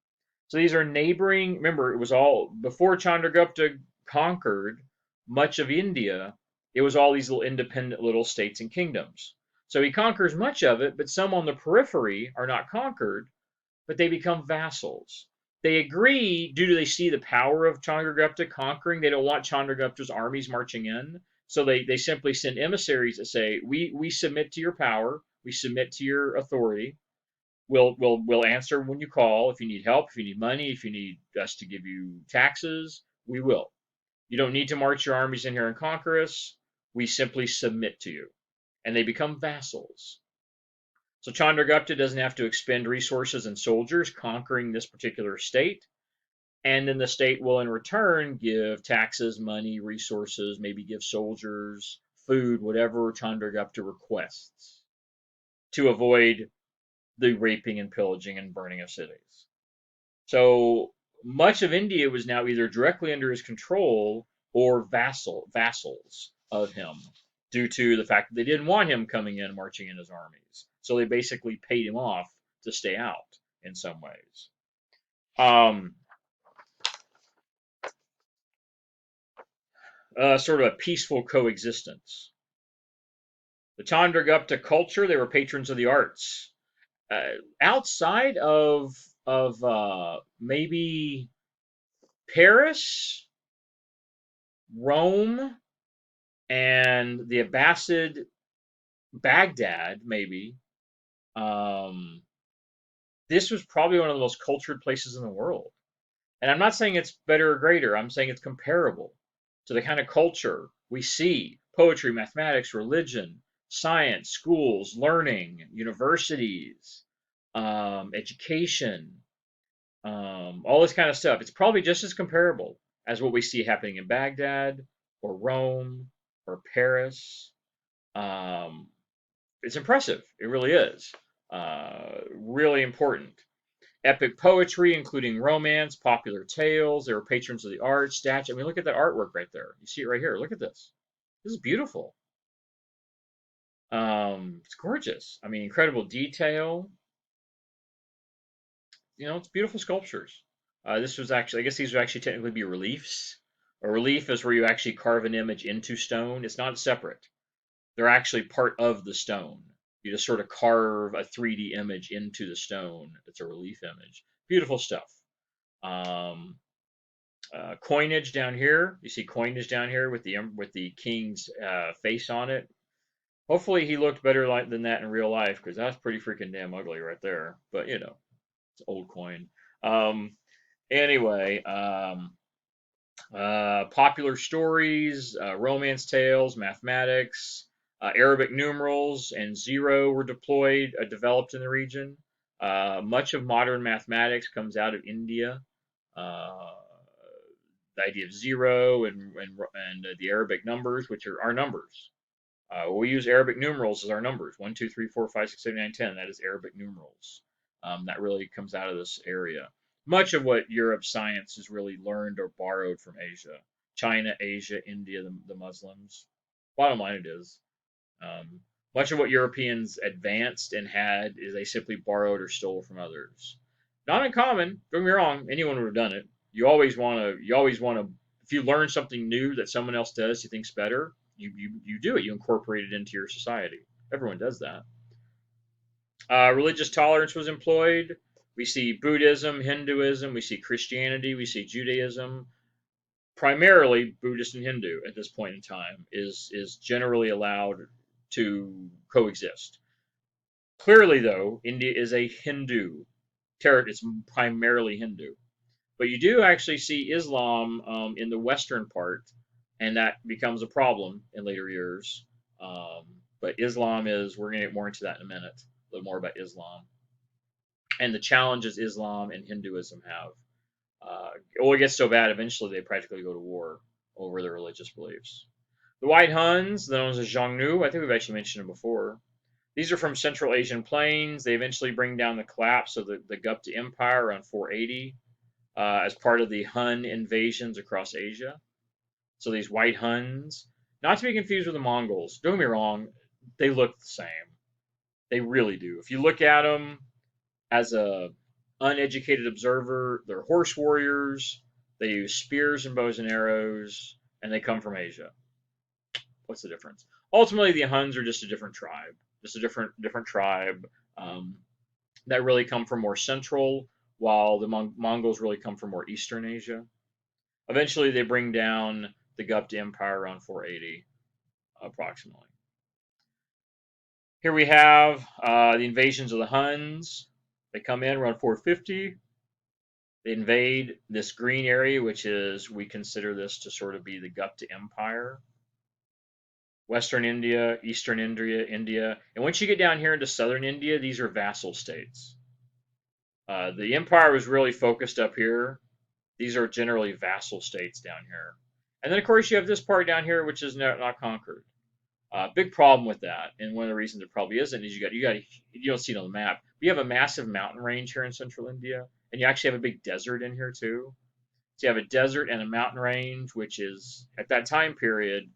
So these are neighboring. Remember, it was all before Chandragupta conquered much of India. It was all these little independent little states and kingdoms. So he conquers much of it, but some on the periphery are not conquered, but they become vassals. They agree due to they see the power of Chandragupta conquering. They don't want Chandragupta's armies marching in. So they simply send emissaries that say, we submit to your power, we submit to your authority. We'll answer when you call. If you need help, if you need money, if you need us to give you taxes, we will. You don't need to march your armies in here and conquer us. We simply submit to you. And they become vassals. So Chandragupta doesn't have to expend resources and soldiers conquering this particular state. And then the state will in return give taxes, money, resources, maybe give soldiers, food, whatever Chandragupta requests to avoid the raping and pillaging and burning of cities. So much of India was now either directly under his control or vassals of him due to the fact that they didn't want him coming in marching in his armies. So they basically paid him off to stay out in some ways. Sort of a peaceful coexistence. The Chandragupta culture, they were patrons of the arts. Outside of maybe Paris, Rome, and the Abbasid, Baghdad, maybe. This was probably one of the most cultured places in the world. And I'm not saying it's better or greater. I'm saying it's comparable to the kind of culture we see: poetry, mathematics, religion, science, schools, learning, universities, education, all this kind of stuff. It's probably just as comparable as what we see happening in Baghdad or Rome or Paris. Um, it's impressive. It really is. Really important. Epic poetry, including romance, popular tales. They were patrons of the arts, statue. I mean, look at that artwork right there. You see it right here. Look at this. This is beautiful. It's gorgeous. I mean, incredible detail. It's beautiful sculptures. This was actually, I guess these would actually technically be reliefs. A relief is where you actually carve an image into stone. It's not separate. They're actually part of the stone. You just sort of carve a 3D image into the stone. It's a relief image. Beautiful stuff. Um, Coinage down here. You see coinage down here with the king's face on it. Hopefully he looked better than that in real life, because that's pretty freaking damn ugly right there. But it's old coin. Um, anyway, popular stories, romance tales, mathematics, Arabic numerals, and zero were developed in the region. Much of modern mathematics comes out of India. Uh, the idea of zero and the Arabic numbers, which are our numbers. We use Arabic numerals as our numbers: 1, 2, 3, 4, 5, 6, 7, 8, 9, 10. That is Arabic numerals. That really comes out of this area. Much of what Europe's science is really learned or borrowed from Asia. China, Asia, India, the Muslims. Bottom line, it is. Um, Much of what Europeans advanced and had is they simply borrowed or stole from others. Not uncommon. Don't get me wrong. Anyone would have done it. You always want to. You always want to. If you learn something new that someone else does, you think's better. You do it. You incorporate it into your society. Everyone does that. Religious tolerance was employed. We see Buddhism, Hinduism. We see Christianity. We see Judaism. Primarily Buddhist and Hindu at this point in time is generally allowed to coexist. Clearly, though, India is a Hindu territory. It's primarily Hindu. But you do actually see Islam in the western part, and that becomes a problem in later years. But Islam is, we're going to get more into that in a minute, a little more about Islam and the challenges Islam and Hinduism have. It gets so bad, eventually they practically go to war over their religious beliefs. The White Huns, known as Xiongnu, I think we've actually mentioned them before. These are from Central Asian plains. They eventually bring down the collapse of the Gupt Empire around 480 as part of the Hun invasions across Asia. So these White Huns, not to be confused with the Mongols. Don't get me wrong, they look the same. They really do. If you look at them as a uneducated observer, they're horse warriors. They use spears and bows and arrows, and they come from Asia. What's the difference? Ultimately, the Huns are just a different tribe, just a different tribe that really come from more central, while the Mongols really come from more eastern Asia. Eventually, they bring down the Gupt Empire around 480, approximately. Here we have the invasions of the Huns. They come in around 450. They invade this green area, which is, we consider this to sort of be the Gupt Empire. Western India, Eastern India. And once you get down here into southern India, these are vassal states. The empire was really focused up here. These are generally vassal states down here. And then, of course, you have this part down here, which is not conquered. Big problem with that, and one of the reasons it probably isn't, is you don't see it on the map. You have a massive mountain range here in central India, and you actually have a big desert in here too. So you have a desert and a mountain range, which is, at that time period,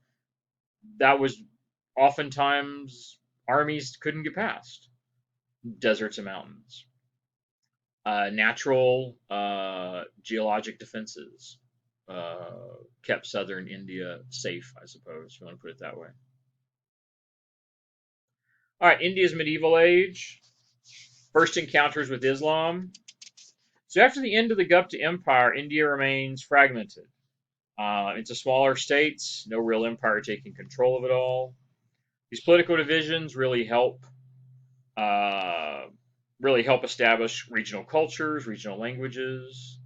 that was oftentimes armies couldn't get past deserts and mountains. Natural geologic defenses kept southern India safe, I suppose, if you want to put it that way. All right, India's medieval age. First encounters with Islam. So after the end of the Gupt Empire, India remains fragmented into smaller states, no real empire taking control of it all. These political divisions really help establish regional cultures, regional languages.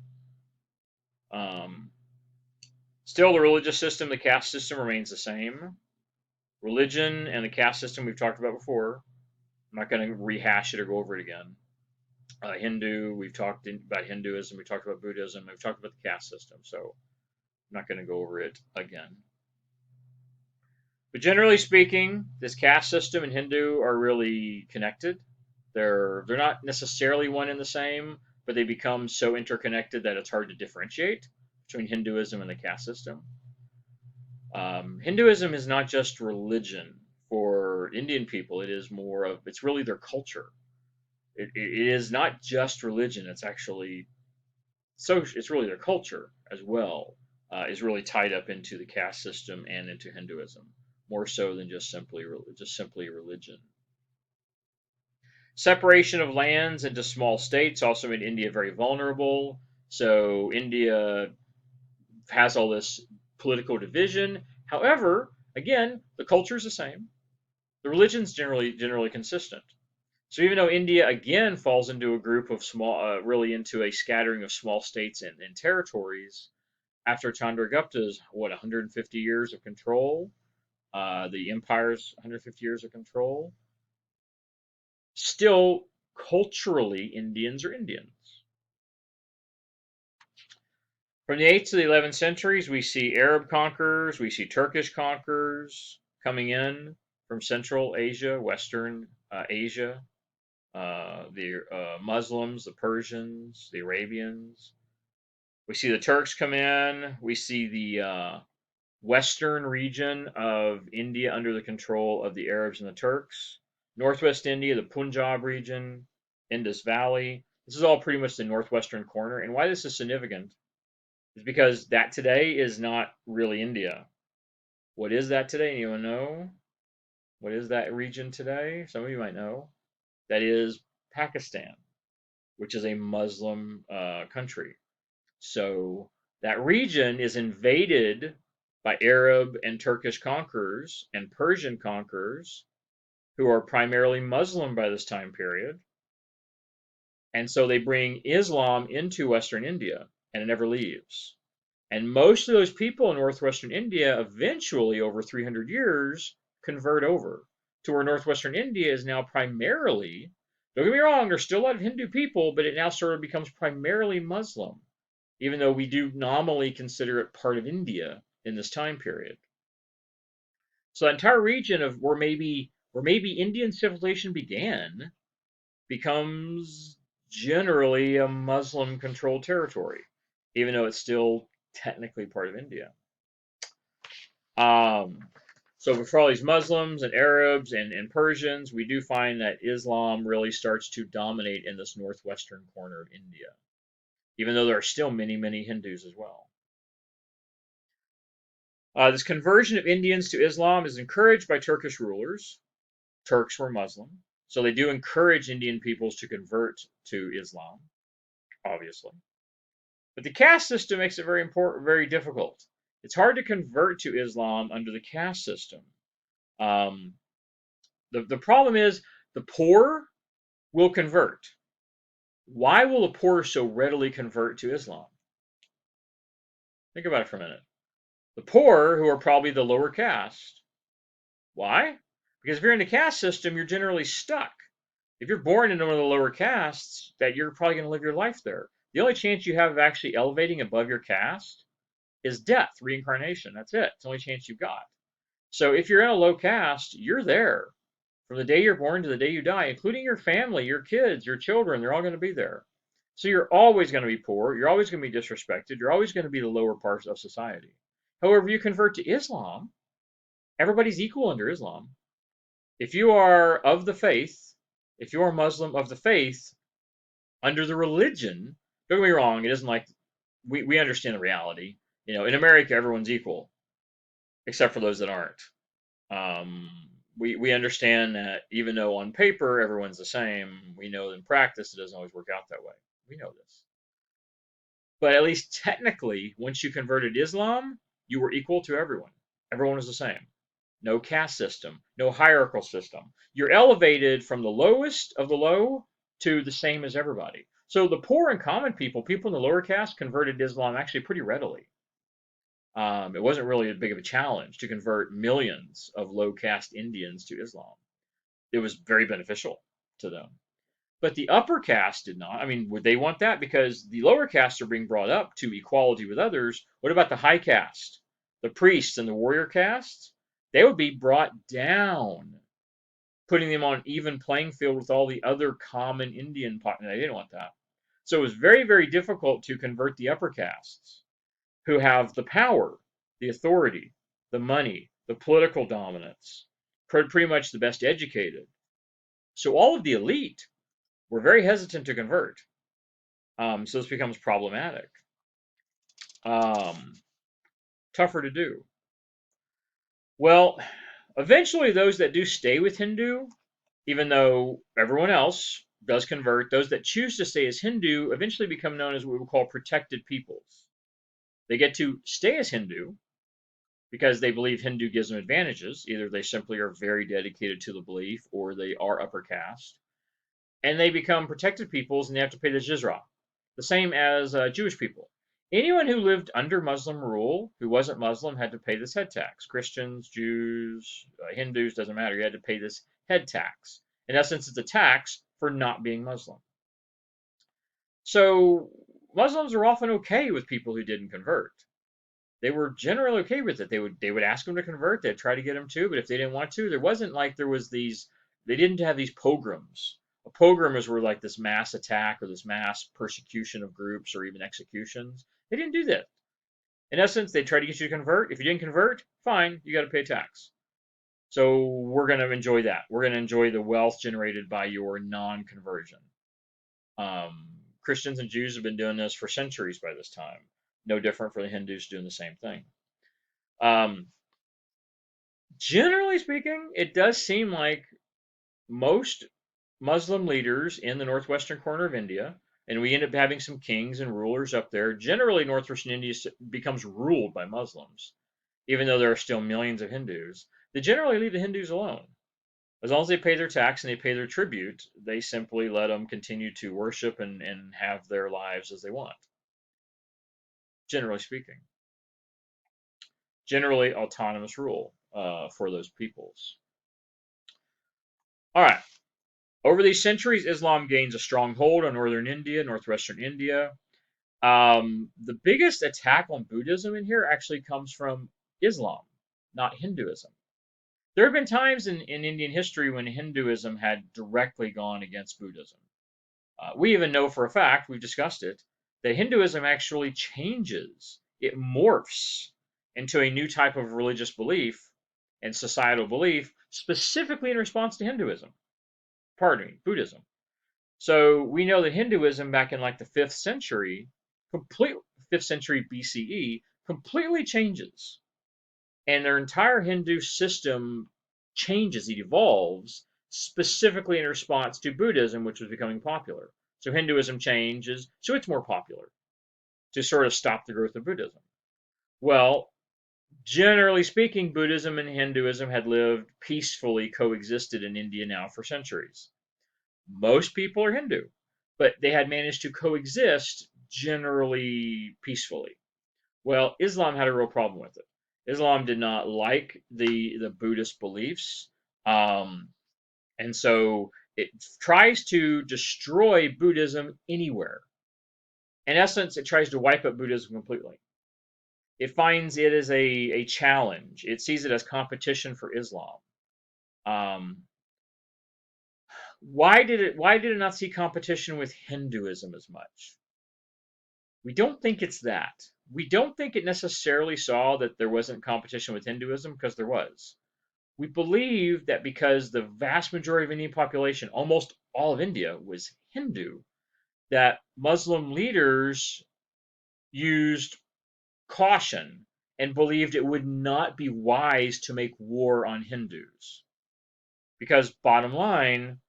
Still, the religious system, the caste system, remains the same. Religion and the caste system we've talked about before. I'm not going to rehash it or go over it again. Hindu, we've talked about Hinduism, we've talked about Buddhism, we've talked about the caste system, so I'm not going to go over it again. But generally speaking, this caste system and Hindu are really connected. They're not necessarily one and the same, but they become so interconnected that it's hard to differentiate between Hinduism and the caste system. Hinduism is not just religion for Indian people. It's really their culture. It is not just religion. It's actually it's really their culture as well. Is really tied up into the caste system and into Hinduism more so than just simply religion. Separation of lands into small states also made India very vulnerable. So India has all this political division. However, again, the culture is the same. The religion's generally consistent. So even though India again falls into a group of really into a scattering of small states and territories, after Chandragupta's 150 years of control, the empire's 150 years of control, still culturally Indians are Indians. From the 8th to the 11th centuries, we see Arab conquerors, we see Turkish conquerors coming in from Central Asia, Western Asia, the Muslims, the Persians, the Arabians. We see the Turks come in. We see the western region of India under the control of the Arabs and the Turks. Northwest India, the Punjab region, Indus Valley. This is all pretty much the northwestern corner. And why this is significant is because that today is not really India. What is that today? Anyone know? What is that region today? Some of you might know. That is Pakistan, which is a Muslim country. So that region is invaded by Arab and Turkish conquerors and Persian conquerors who are primarily Muslim by this time period. And so they bring Islam into Western India and it never leaves. And most of those people in northwestern India eventually, over 300 years, convert over to where northwestern India is now primarily, don't get me wrong, there's still a lot of Hindu people, but it now sort of becomes primarily Muslim, even though we do nominally consider it part of India in this time period. So the entire region of where maybe Indian civilization began becomes generally a Muslim controlled territory, even though it's still technically part of India. So for all these Muslims and Arabs and Persians, we do find that Islam really starts to dominate in this northwestern corner of India, even though there are still many, many Hindus as well. This conversion of Indians to Islam is encouraged by Turkish rulers. Turks were Muslim, so they do encourage Indian peoples to convert to Islam, obviously. But the caste system makes it very difficult. It's hard to convert to Islam under the caste system. The problem is the poor will convert. Why will the poor so readily convert to Islam? Think about it for a minute. The poor, who are probably the lower caste. Why? Because if you're in the caste system, you're generally stuck. If you're born into one of the lower castes, that you're probably going to live your life there. The only chance you have of actually elevating above your caste is death, reincarnation. That's it. It's the only chance you've got. So if you're in a low caste, you're there. From the day you're born to the day you die, including your family, your kids, your children, they're all going to be there. So you're always going to be poor. You're always going to be disrespected. You're always going to be the lower parts of society. However, you convert to Islam, everybody's equal under Islam. If you are of the faith, if you are Muslim of the faith, under the religion, don't get me wrong, it isn't like we understand the reality. In America, everyone's equal, except for those that aren't. We understand that even though on paper everyone's the same, we know in practice it doesn't always work out that way. We know this. But at least technically, once you converted Islam, you were equal to everyone. Everyone was the same. No caste system, no hierarchical system. You're elevated from the lowest of the low to the same as everybody. So the poor and common people in the lower caste converted to Islam actually pretty readily. It wasn't really a big of a challenge to convert millions of low caste Indians to Islam. It was very beneficial to them. But the upper caste did not. I mean, would they want that? Because the lower castes are being brought up to equality with others. What about the high caste? The priests and the warrior castes? They would be brought down, putting them on an even playing field with all the other common Indian population. They didn't want that. So it was very, very difficult to convert the upper castes who have the power, the authority, the money, the political dominance, pretty much the best educated. So all of the elite were very hesitant to convert. So this becomes problematic. Um, Tougher to do. Well, eventually those that do stay with Hindu, even though everyone else does convert, those that choose to stay as Hindu eventually become known as what we would call protected peoples. They get to stay as Hindu because they believe Hindu gives them advantages. Either they simply are very dedicated to the belief or they are upper caste. And they become protected peoples and they have to pay the jizya, the same as Jewish people. Anyone who lived under Muslim rule who wasn't Muslim had to pay this head tax. Christians, Jews, Hindus, doesn't matter. You had to pay this head tax. In essence, it's a tax for not being Muslim. So Muslims are often okay with people who didn't convert. They were generally okay with it. They would ask them to convert. They'd try to get them to, but if they didn't want to, there wasn't like there was these. They didn't have these pogroms. A pogrom is where like this mass attack or this mass persecution of groups or even executions. They didn't do that. In essence, they tried to get you to convert. If you didn't convert, fine, you got to pay tax. So we're going to enjoy that. We're going to enjoy the wealth generated by your non-conversion. Christians and Jews have been doing this for centuries by this time. No different for the Hindus doing the same thing. Um, Generally speaking, it does seem like most Muslim leaders in the northwestern corner of India, and we end up having some kings and rulers up there. Generally, northwestern India becomes ruled by Muslims, even though there are still millions of Hindus. They generally leave the Hindus alone. As long as they pay their tax and they pay their tribute, they simply let them continue to worship and have their lives as they want, generally speaking. Generally, autonomous rule for those peoples. All right. Over these centuries, Islam gains a strong hold on northern India, northwestern India. The biggest attack on Buddhism in here actually comes from Islam, not Hinduism. There have been times in Indian history when Hinduism had directly gone against Buddhism. We even know for a fact, we've discussed it, that Hinduism actually changes. It morphs into a new type of religious belief and societal belief specifically in response to Hinduism. Pardon me, Buddhism. So we know that Hinduism back in like the 5th century, 5th century BCE, completely changes. And their entire Hindu system changes, it evolves specifically in response to Buddhism, which was becoming popular. So Hinduism changes, so it's more popular to sort of stop the growth of Buddhism. Well, generally speaking, Buddhism and Hinduism had lived peacefully coexisted in India now for centuries. Most people are Hindu, but they had managed to coexist generally peacefully. Well, Islam had a real problem with it. Islam did not like the Buddhist beliefs, and so it tries to destroy Buddhism anywhere. In essence, it tries to wipe out Buddhism completely. It finds it as a challenge. It sees it as competition for Islam. Um, why did it not see competition with Hinduism as much? We don't think it's that. We don't think it necessarily saw that there wasn't competition with Hinduism because there was. We believe that because the vast majority of Indian population, almost all of India, was Hindu, that Muslim leaders used caution and believed it would not be wise to make war on Hindus. Because bottom line,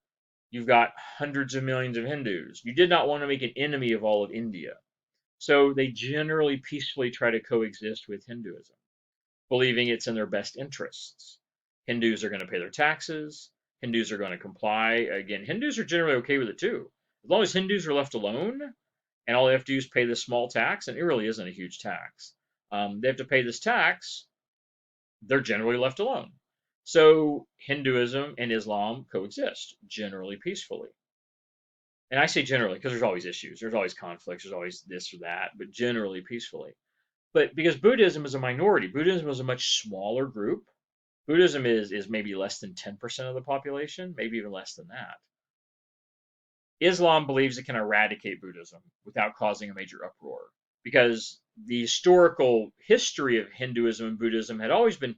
you've got hundreds of millions of Hindus. You did not want to make an enemy of all of India. So they generally peacefully try to coexist with Hinduism, believing it's in their best interests. Hindus are going to pay their taxes. Hindus are going to comply. Again, Hindus are generally okay with it too. As long as Hindus are left alone and all they have to do is pay this small tax, and it really isn't a huge tax. they have to pay this tax, they're generally left alone. So Hinduism and Islam coexist generally peacefully. And I say generally because there's always issues, there's always conflicts, there's always this or that, but generally peacefully. But because Buddhism is a minority, Buddhism is a much smaller group. Buddhism is maybe less than 10% of the population, maybe even less than that. Islam believes it can eradicate Buddhism without causing a major uproar because the historical history of Hinduism and Buddhism had always been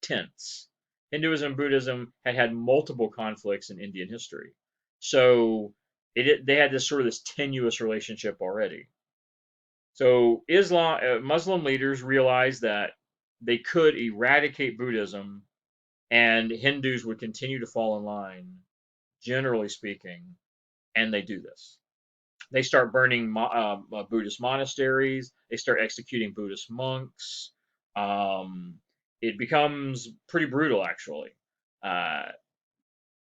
tense. Hinduism and Buddhism had had multiple conflicts in Indian history. So they had this sort of this tenuous relationship already. So Muslim leaders realized that they could eradicate Buddhism and Hindus would continue to fall in line, generally speaking, and they do this. They start burning Buddhist monasteries. They start executing Buddhist monks. Um, it becomes pretty brutal, actually. Uh,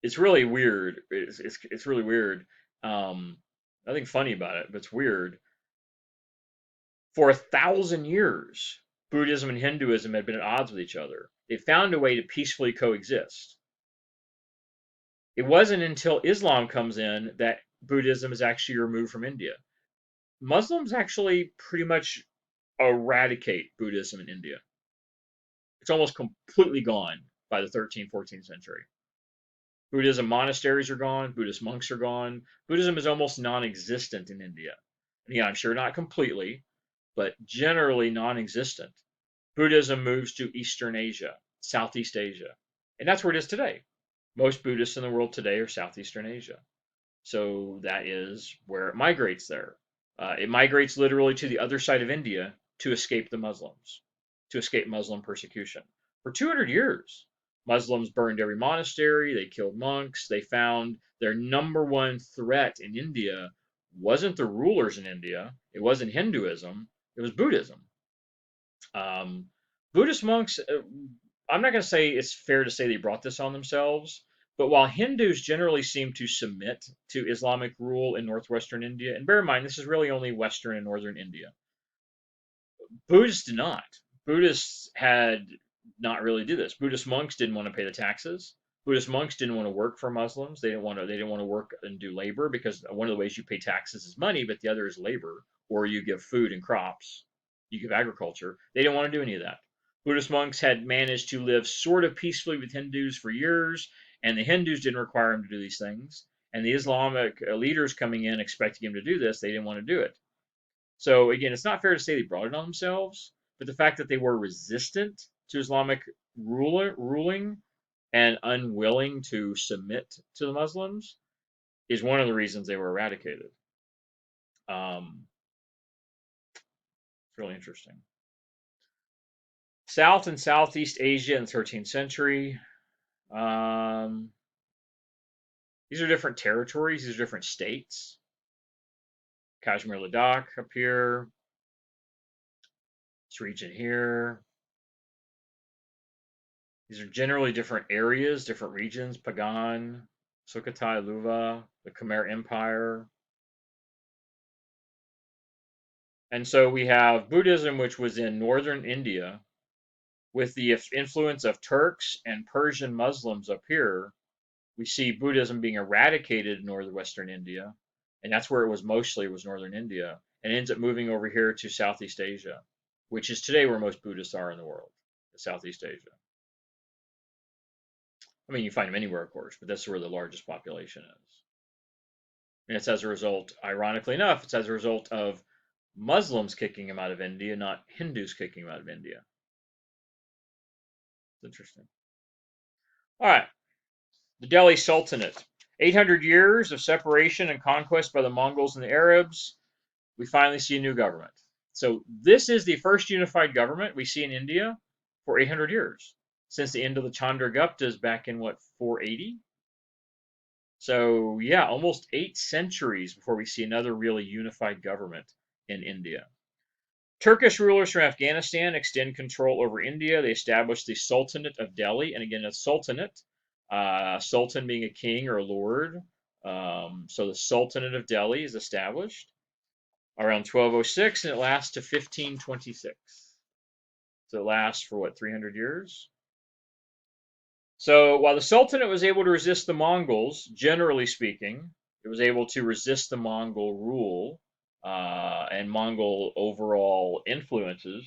it's really weird. It's really weird. Nothing funny about it, but it's weird. For 1,000 years, Buddhism and Hinduism had been at odds with each other. They found a way to peacefully coexist. It wasn't until Islam comes in that Buddhism is actually removed from India. Muslims actually pretty much eradicate Buddhism in India. It's almost completely gone by the 13th, 14th century. Buddhism monasteries are gone, Buddhist monks are gone. Buddhism is almost non existent in India. And yeah, I'm sure not completely, but generally non existent. Buddhism moves to Eastern Asia, Southeast Asia. And that's where it is today. Most Buddhists in the world today are Southeastern Asia. So that is where it migrates there. It migrates literally to the other side of India to escape the Muslims, to escape Muslim persecution. For 200 years, Muslims burned every monastery, they killed monks, they found their number one threat in India wasn't the rulers in India, it wasn't Hinduism, it was Buddhism. Um, Buddhist monks, I'm not going to say it's fair to say they brought this on themselves, but while Hindus generally seem to submit to Islamic rule in northwestern India, and bear in mind this is really only western and northern India, Buddhists did not. Buddhists had not really do this. Buddhist monks didn't want to pay the taxes. Buddhist monks didn't want to work for Muslims. They didn't want to work and do labor because one of the ways you pay taxes is money, but the other is labor, or you give food and crops. You give agriculture. They didn't want to do any of that. Buddhist monks had managed to live sort of peacefully with Hindus for years, and the Hindus didn't require them to do these things. And the Islamic leaders coming in expecting him to do this, they didn't want to do it. So again, it's not fair to say they brought it on themselves, but the fact that they were resistant to Islamic ruling and unwilling to submit to the Muslims is one of the reasons they were eradicated. It's really interesting. South and Southeast Asia in the 13th century. Um, these are different territories. These are different states. Kashmir, Ladakh up here. This region here. These are generally different areas, different regions. Pagan, Sukhothai, Luva, the Khmer Empire. And so we have Buddhism, which was in northern India, with the influence of Turks and Persian Muslims up here. We see Buddhism being eradicated in northwestern India, and that's where it was mostly, was northern India, and ends up moving over here to Southeast Asia, which is today where most Buddhists are in the world, Southeast Asia. I mean, you find them anywhere, of course, but that's where the largest population is. And it's as a result, ironically enough, it's as a result of Muslims kicking him out of India, not Hindus kicking him out of India. It's interesting. All right, the Delhi Sultanate. 800 years of separation and conquest by the Mongols and the Arabs. We finally see a new government. So this is the first unified government we see in India for 800 years, since the end of the Chandraguptas back in, what, 480? So yeah, almost 8 centuries before we see another really unified government in India. Turkish rulers from Afghanistan extend control over India. They establish the Sultanate of Delhi, and again, a sultanate, sultan being a king or a lord. So the Sultanate of Delhi is established around 1206, and it lasts to 1526. So it lasts for what, 300 years? So while the Sultanate was able to resist the Mongols, generally speaking, it was able to resist the Mongol rule and Mongol overall influences.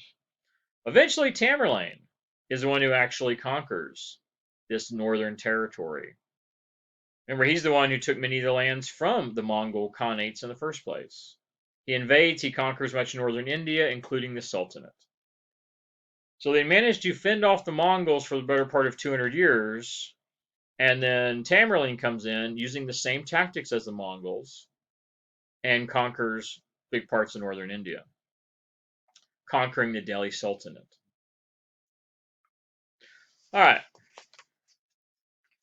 Eventually, Tamerlane is the one who actually conquers this northern territory. Remember, he's the one who took many of the lands from the Mongol Khanates in the first place. He invades, he conquers much of northern India, including the Sultanate. So they managed to fend off the Mongols for the better part of 200 years, and then Tamerlane comes in using the same tactics as the Mongols and conquers big parts of northern India, conquering the Delhi Sultanate. All right,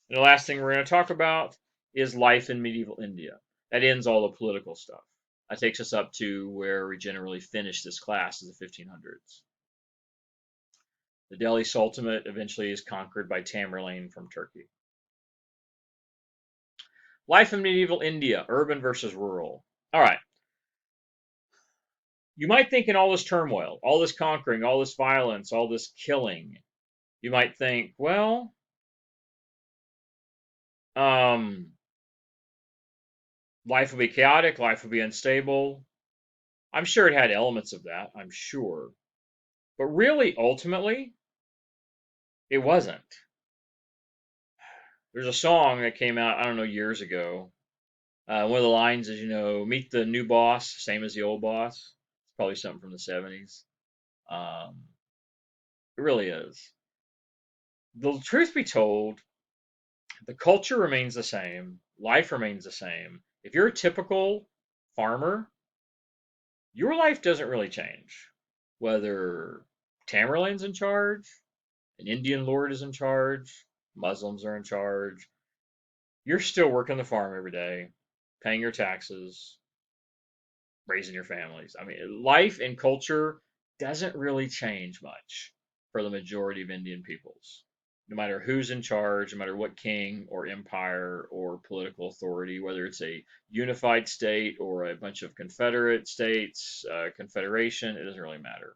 and the last thing we're going to talk about is life in medieval India. That ends all the political stuff. That takes us up to where we generally finish this class, is the 1500s. The Delhi Sultanate eventually is conquered by Tamerlane from Turkey. Life in medieval India, urban versus rural. All right. You might think in all this turmoil, all this conquering, all this violence, all this killing, you might think, well, life would be chaotic, life would be unstable. I'm sure it had elements of that, I'm sure. But really, ultimately, it wasn't. There's a song that came out, I don't know, years ago. One of the lines is, meet the new boss, same as the old boss. It's probably something from the 70s. It really is. The truth be told, the culture remains the same, life remains the same. If you're a typical farmer, your life doesn't really change. Whether Tamerlane's in charge, an Indian lord is in charge, Muslims are in charge, you're still working the farm every day, paying your taxes, raising your families. I mean, life and culture doesn't really change much for the majority of Indian peoples. No matter who's in charge, no matter what king or empire or political authority, whether it's a unified state or a bunch of confederate states, confederation, it doesn't really matter.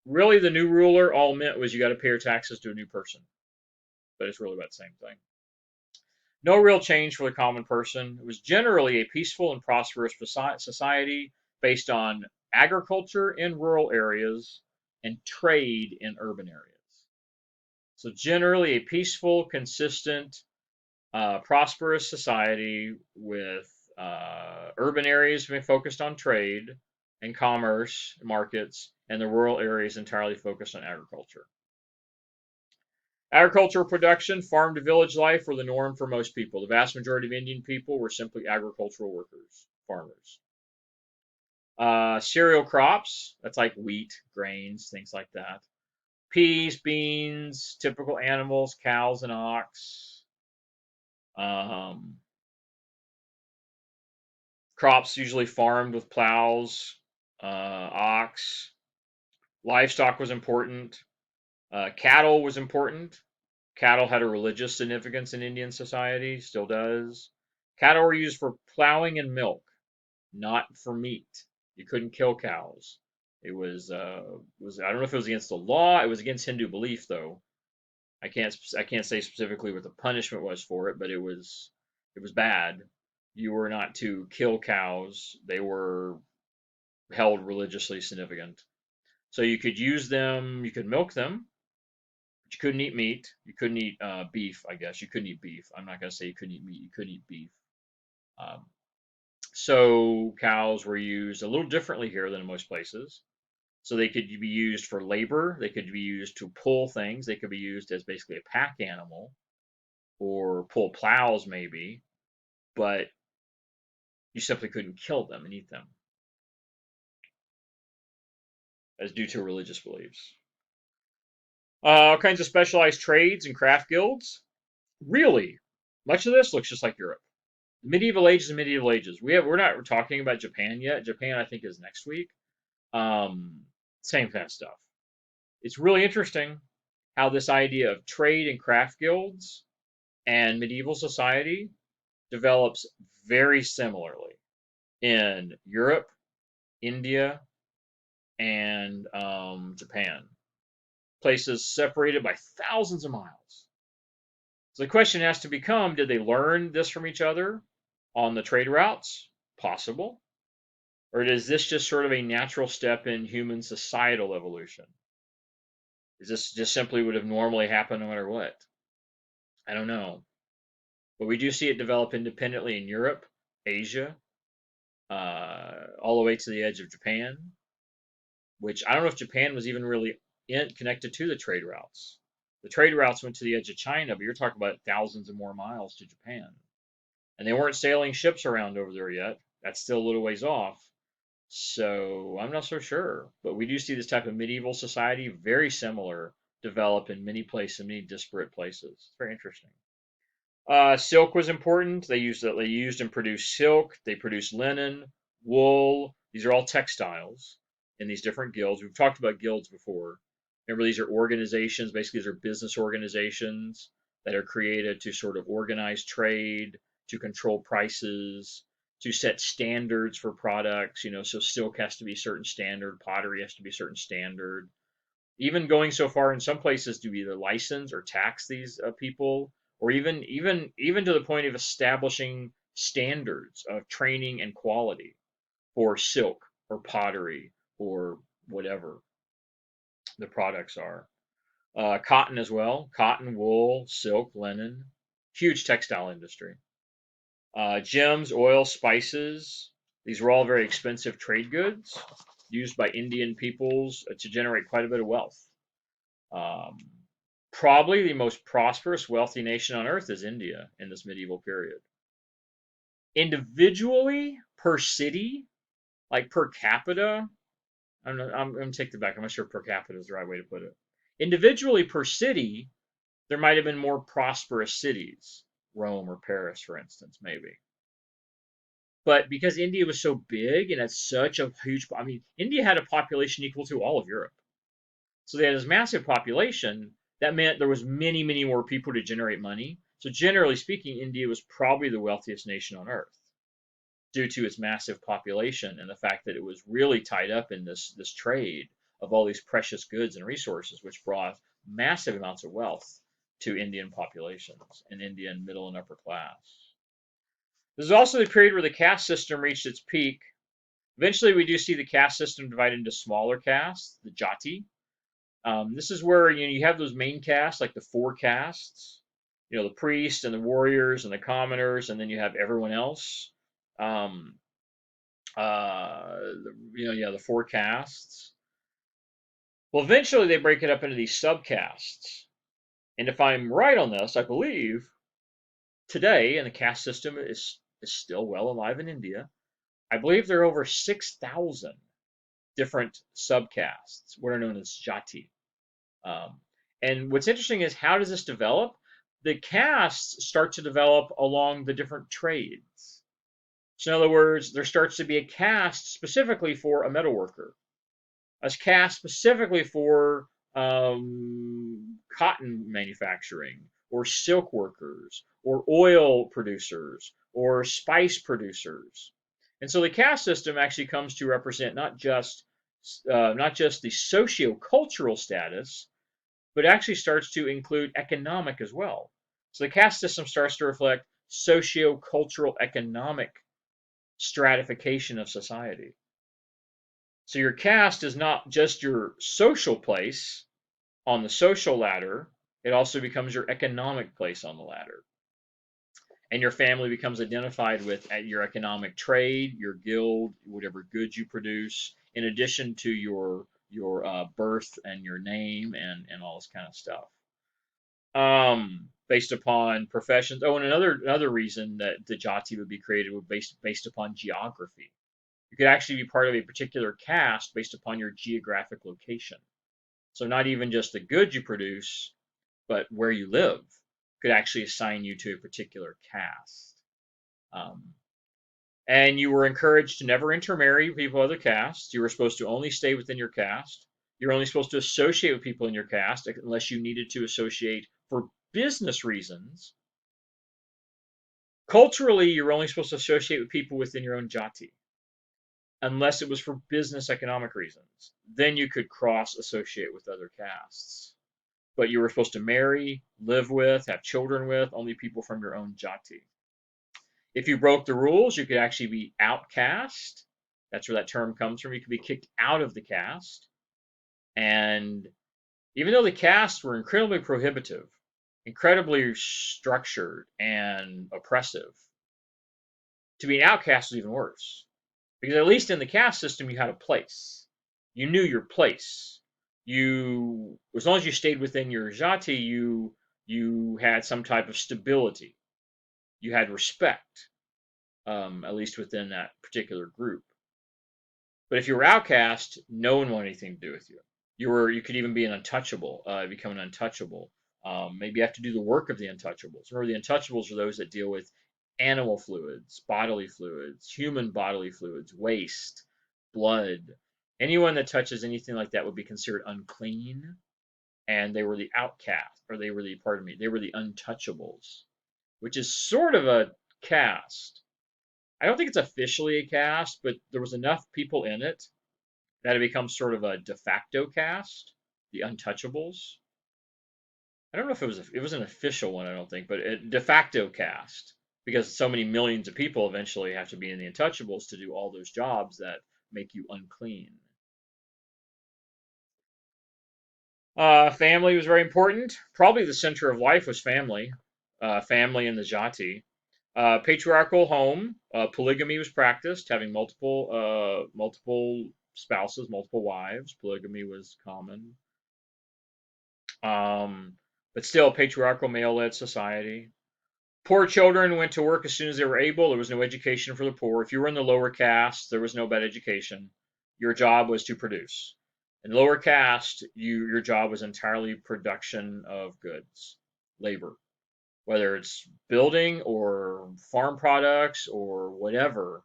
Really, the new ruler all meant was you got to pay your taxes to a new person, but it's really about the same thing. No real change for the common person. It was generally a peaceful and prosperous society based on agriculture in rural areas and trade in urban areas. So generally a peaceful, consistent, prosperous society with urban areas being focused on trade and commerce markets, and the rural areas entirely focused on agriculture. Agricultural production, farm to village life were the norm for most people. The vast majority of Indian people were simply agricultural workers, farmers. Cereal crops, that's like wheat, grains, things like that. Peas, beans, typical animals, cows and ox. Crops usually farmed with plows, ox. Livestock was important. Cattle was important. Cattle had a religious significance in Indian society, still does. Cattle were used for plowing and milk, not for meat. You couldn't kill cows. It was I don't know if it was against the law. It was against Hindu belief, though. I can't say specifically what the punishment was for it, but it was bad. You were not to kill cows. They were held religiously significant. So you could use them, you could milk them, but you couldn't eat meat. You couldn't eat beef, I guess. You couldn't eat beef. I'm not going to say you couldn't eat meat. You couldn't eat beef. Um, so cows were used a little differently here than in most places. So they could be used for labor. They could be used to pull things. They could be used as basically a pack animal or pull plows maybe, but you simply couldn't kill them and eat them as due to religious beliefs. All kinds of specialized trades and craft guilds. Really, much of this looks just like Europe. Medieval ages and medieval ages. We're not talking about Japan yet. Japan, I think, is next week. Same kind of stuff. It's really interesting how this idea of trade and craft guilds and medieval society develops very similarly in Europe, India, and Japan. Places separated by thousands of miles. So the question has to become, did they learn this from each other on the trade routes? Possible. Or is this just sort of a natural step in human societal evolution? Is this just simply would have normally happened no matter what? I don't know. But we do see it develop independently in Europe, Asia, all the way to the edge of Japan, which I don't know if Japan was even really connected to the trade routes. The trade routes went to the edge of China, but you're talking about thousands of more miles to Japan. And they weren't sailing ships around over there yet. That's still a little ways off. So I'm not so sure. But we do see this type of medieval society, very similar, develop in many places, many disparate places. It's very interesting. Silk was important. They used and produced silk. They produced linen, wool. These are all textiles in these different guilds. We've talked about guilds before. Remember, these are organizations. Basically, these are business organizations that are created to sort of organize trade, to control prices, to set standards for products. So silk has to be a certain standard, pottery has to be a certain standard, even going so far in some places to either license or tax these people, or even to the point of establishing standards of training and quality for silk or pottery or whatever the products are. Cotton as well, cotton, wool, silk, linen, huge textile industry. Gems, oil, spices, these were all very expensive trade goods used by Indian peoples to generate quite a bit of wealth. Um, Probably the most prosperous, wealthy nation on earth is India in this medieval period. Individually, per city, like per capita, I'm going to take that back. I'm not sure per capita is the right way to put it. Individually, per city, there might have been more prosperous cities, Rome or Paris, for instance, maybe. But because India was so big and had such a huge, I mean, India had a population equal to all of Europe. So they had this massive population. That meant there was many, many more people to generate money. So generally speaking, India was probably the wealthiest nation on earth due to its massive population and the fact that it was really tied up in this trade of all these precious goods and resources, which brought massive amounts of wealth to Indian populations and Indian middle and upper class. This is also the period where the caste system reached its peak. Eventually, we do see the caste system divided into smaller castes, the jati. This is where you have those main castes, like the four castes, the priests and the warriors and the commoners, and then you have everyone else. Um, the four castes. Well, eventually they break it up into these subcastes. And if I'm right on this, I believe today, and the caste system is still well alive in India, I believe there are over 6,000 different subcastes, what are known as jati. Um, and what's interesting is, how does this develop? The castes start to develop along the different trades. So in other words, there starts to be a caste specifically for a metalworker, a caste specifically for cotton manufacturing, or silk workers, or oil producers, or spice producers. And so the caste system actually comes to represent not just the socio-cultural status, but actually starts to include economic as well. So the caste system starts to reflect socio-cultural economic stratification of society. So your caste is not just your social place on the social ladder, it also becomes your economic place on the ladder. And your family becomes identified with your economic trade, your guild, whatever goods you produce, in addition to your birth and your name and all this kind of stuff. Based upon professions. Oh, and another reason that the jati would be created would based upon geography. You could actually be part of a particular caste based upon your geographic location. So not even just the goods you produce, but where you live could actually assign you to a particular caste. Um, and you were encouraged to never intermarry with people of other castes. You were supposed to only stay within your caste. You're only supposed to associate with people in your caste unless you needed to associate for business reasons. Culturally, you're only supposed to associate with people within your own jati. unless it was for business economic reasons. Then you could cross associate with other castes. But you were supposed to marry, live with, have children with only people from your own jati. If you broke the rules, you could actually be outcast. That's where that term comes from. You could be kicked out of the caste. And even though the castes were incredibly prohibitive, incredibly structured and oppressive, to be an outcast was even worse. Because at least in the caste system, you had a place. You knew your place. As long as you stayed within your jati, you had some type of stability. You had respect, at least within that particular group. But if you were outcast, no one wanted anything to do with you. You could even be an untouchable, become an untouchable. Maybe you have to do the work of the untouchables. Remember, the untouchables are those that deal with animal fluids, bodily fluids, human bodily fluids, waste, blood. Anyone that touches anything like that would be considered unclean, and they were the outcast, or they were the untouchables, which is sort of a caste. I don't think it's officially a caste, but there was enough people in it that it becomes sort of a de facto caste, the untouchables. I don't know if it was an official one, I don't think, but a de facto caste, because so many millions of people eventually have to be in the untouchables to do all those jobs that make you unclean. Family was very important. Probably the center of life was family, family and the jati. Patriarchal home, polygamy was practiced, having multiple spouses, multiple wives. Polygamy was common. But still, patriarchal male-led society. Poor children went to work as soon as they were able. There was no education for the poor. If you were in the lower caste, there was no bad education. Your job was to produce. In lower caste, your job was entirely production of goods, labor, whether it's building or farm products or whatever.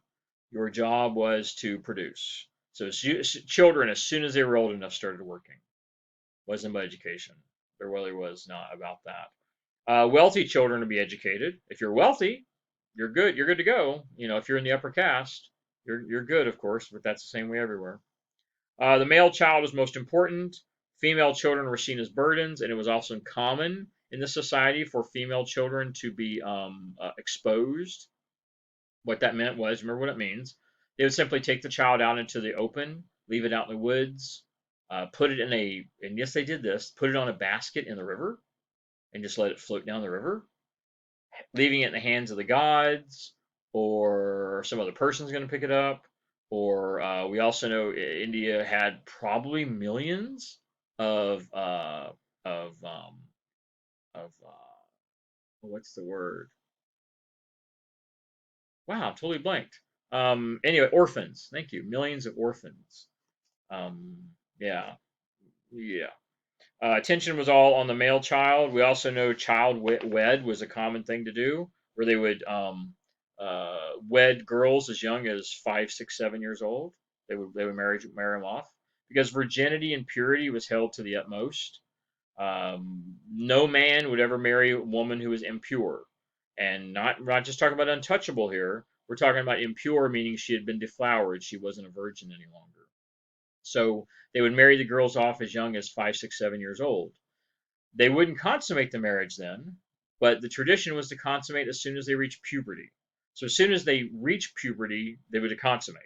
Your job was to produce. So children, as soon as they were old enough, started working. Wasn't about education. There really was not about that. Wealthy children to be educated. If you're wealthy, you're good. You're good to go. If you're in the upper caste, you're good, of course, but that's the same way everywhere. The male child was most important. Female children were seen as burdens, and it was also common in the society for female children to be exposed. What that meant was, remember what it means. They would simply take the child out into the open, leave it out in the woods, put it and yes, they did this, put it on a basket in the river, and just let it float down the river, leaving it in the hands of the gods, or some other person's going to pick it up. Or we also know India had probably millions of of um, of what's the word? Wow, totally blanked. Anyway, orphans. Thank you. Millions of orphans. Um, yeah, yeah. Attention was all on the male child. We also know child wed was a common thing to do, where they would wed girls as young as 5, 6, 7 years old. They would marry them off because virginity and purity was held to the utmost. No man would ever marry a woman who was impure, and not just talking about untouchable here. We're talking about impure, meaning she had been deflowered. She wasn't a virgin any longer. So they would marry the girls off as young as 5, 6, 7 years old. They wouldn't consummate the marriage then, but the tradition was to consummate as soon as they reached puberty. So as soon as they reached puberty, they would consummate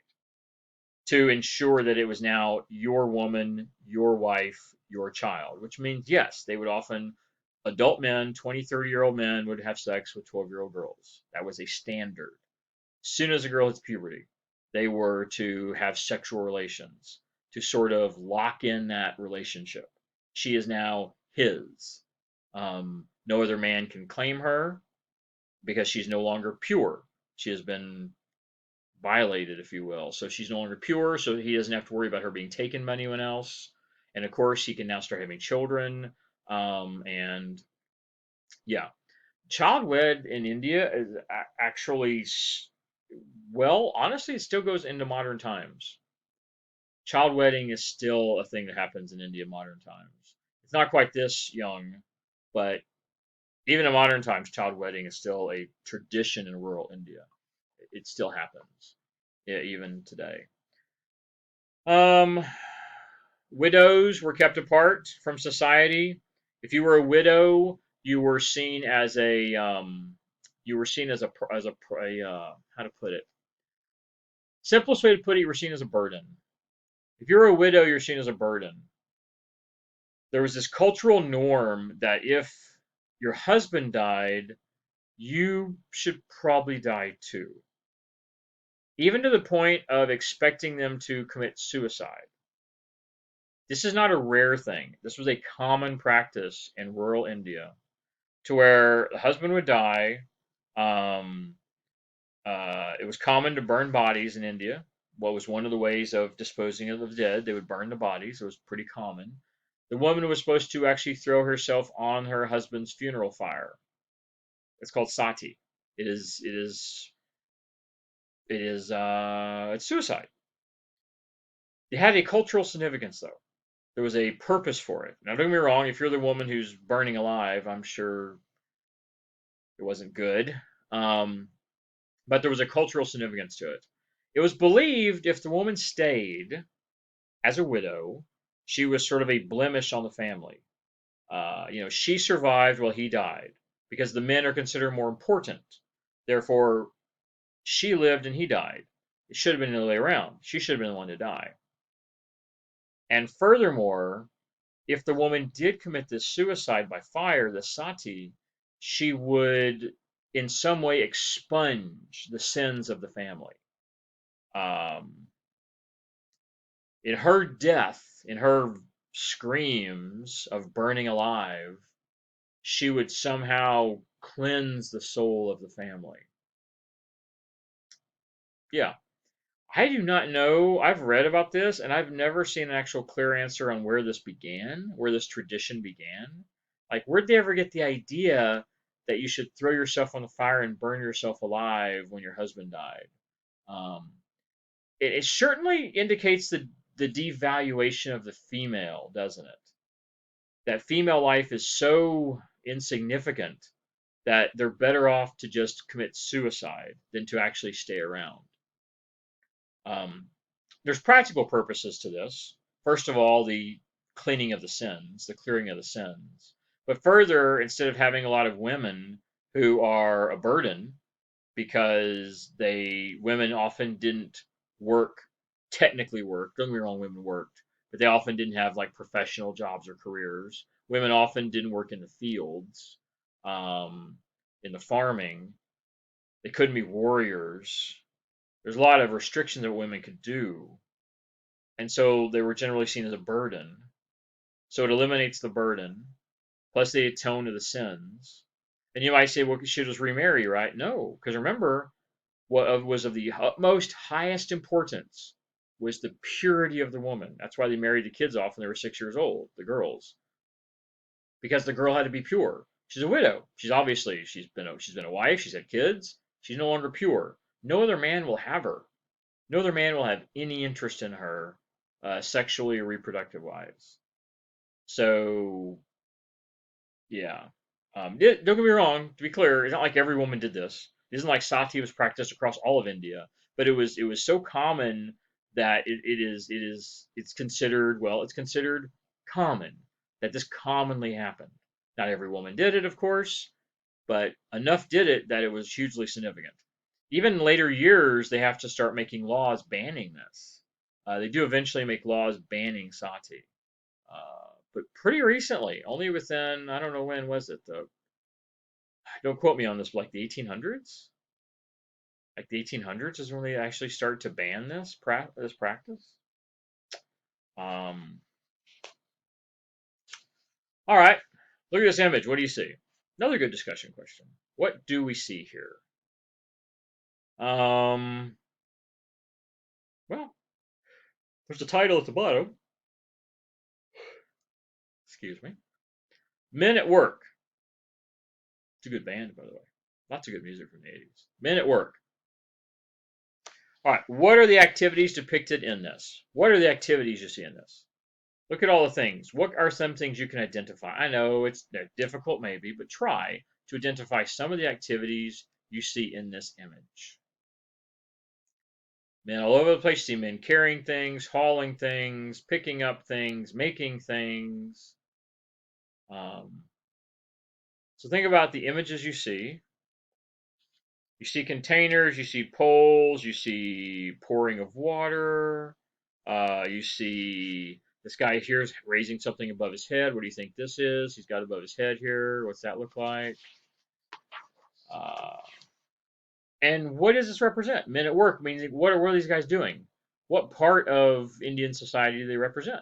to ensure that it was now your woman, your wife, your child, which means, yes, they would often, adult men, 20, 30-year-old men would have sex with 12-year-old girls. That was a standard. As soon as a girl hits puberty, they were to have sexual relations to sort of lock in that relationship. She is now his. No other man can claim her because she's no longer pure. She has been violated, if you will. So she's no longer pure, so he doesn't have to worry about her being taken by anyone else. And of course, he can now start having children. And yeah, child wed in India is actually, well, honestly, it still goes into modern times. Child wedding is still a thing that happens in India in modern times. It's not quite this young, but even in modern times, child wedding is still a tradition in rural India. It still happens, yeah, even today. Um, Widows were kept apart from society. If you were a widow, you were seen as you were seen as a how to put it. Simplest way to put it, you were seen as a burden. If you're a widow, you're seen as a burden. There was this cultural norm that if your husband died, you should probably die too. Even to the point of expecting them to commit suicide. This is not a rare thing. This was a common practice in rural India, to where the husband would die. Um, it was common to burn bodies in India. What was one of the ways of disposing of the dead? They would burn the bodies. It was pretty common. The woman was supposed to actually throw herself on her husband's funeral fire. It's called sati. It is. It is. It is. It's suicide. It had a cultural significance, though. There was a purpose for it. Now, don't get me wrong. If you're the woman who's burning alive, I'm sure it wasn't good. Um, but there was a cultural significance to it. It was believed if the woman stayed as a widow, she was sort of a blemish on the family. She survived while he died because the men are considered more important. Therefore, she lived and he died. It should have been the other way around. She should have been the one to die. And furthermore, if the woman did commit this suicide by fire, the sati, she would in some way expunge the sins of the family. Um, in her death, in her screams of burning alive, she would somehow cleanse the soul of the family. Yeah. I do not know. I've read about this and I've never seen an actual clear answer on where this began, where this tradition began. Like, where'd they ever get the idea that you should throw yourself on the fire and burn yourself alive when your husband died? Um, it certainly indicates the devaluation of the female, doesn't it? That female life is so insignificant that they're better off to just commit suicide than to actually stay around. Um, there's practical purposes to this. First of all, the cleaning of the sins, the clearing of the sins. But further, instead of having a lot of women who are a burden because women often didn't work, technically work. Don't get me wrong, women worked, but they often didn't have like professional jobs or careers. Women often didn't work in the fields, um, in the farming. They couldn't be warriors. There's a lot of restrictions that women could do, and so they were generally seen as a burden. So it eliminates the burden. Plus, they atone to the sins. And you might say, well, she just remarry, right? No, because remember, what was of the utmost highest importance was the purity of the woman. That's why they married the kids off when they were 6 years old, the girls, because the girl had to be pure. She's a widow. She's been a wife. She's had kids. She's no longer pure. No other man will have her. No other man will have any interest in her, sexually or reproductive wise. So yeah. Don't get me wrong. To be clear, it's not like every woman did this. It isn't like sati was practiced across all of India, but it was so common that it's considered, well, it's considered common that this commonly happened. Not every woman did it, of course, but enough did it that it was hugely significant. Even in later years, they have to start making laws banning this. They do eventually make laws banning sati. But pretty recently, only within, I don't know when was it though. Don't quote me on this, but like the 1800s? Like the 1800s is when they actually start to ban this practice. Um, all right, look at this image. What do you see? Another good discussion question. What do we see here? Um, well, there's a title at the bottom. Excuse me. Men at Work. It's a good band, by the way. Lots of good music from the 80s. Men at Work. All right, what are the activities depicted in this? What are the activities you see in this? Look at all the things. What are some things you can identify? I know they're difficult maybe, but try to identify some of the activities you see in this image. Men all over the place. You see men carrying things, hauling things, picking up things, making things. Um, so think about the images you see. You see containers, you see poles, you see pouring of water. You see this guy here is raising something above his head. What do you think this is? He's got above his head here. What's that look like? Uh, and what does this represent? Men at work means what are these guys doing? What part of Indian society do they represent?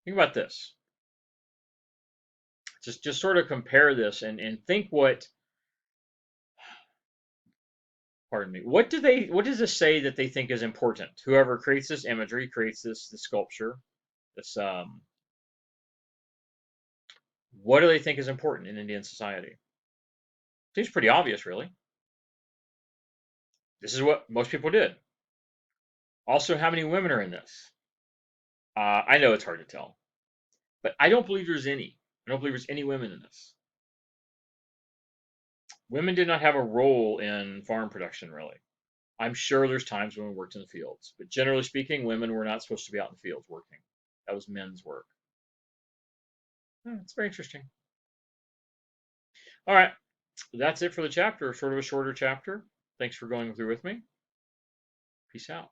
Think about this. Just sort of compare this and think what, pardon me, what does this say that they think is important? Whoever creates this imagery, creates this sculpture, this what do they think is important in Indian society? Seems pretty obvious, really. This is what most people did. Also, how many women are in this? I know it's hard to tell, but I don't believe there's any. I don't believe there's any women in this. Women did not have a role in farm production, really. I'm sure there's times when we worked in the fields, but generally speaking, women were not supposed to be out in the fields working. That was men's work. It's very interesting. All right, that's it for the chapter. Sort of a shorter chapter. Thanks for going through with me. Peace out.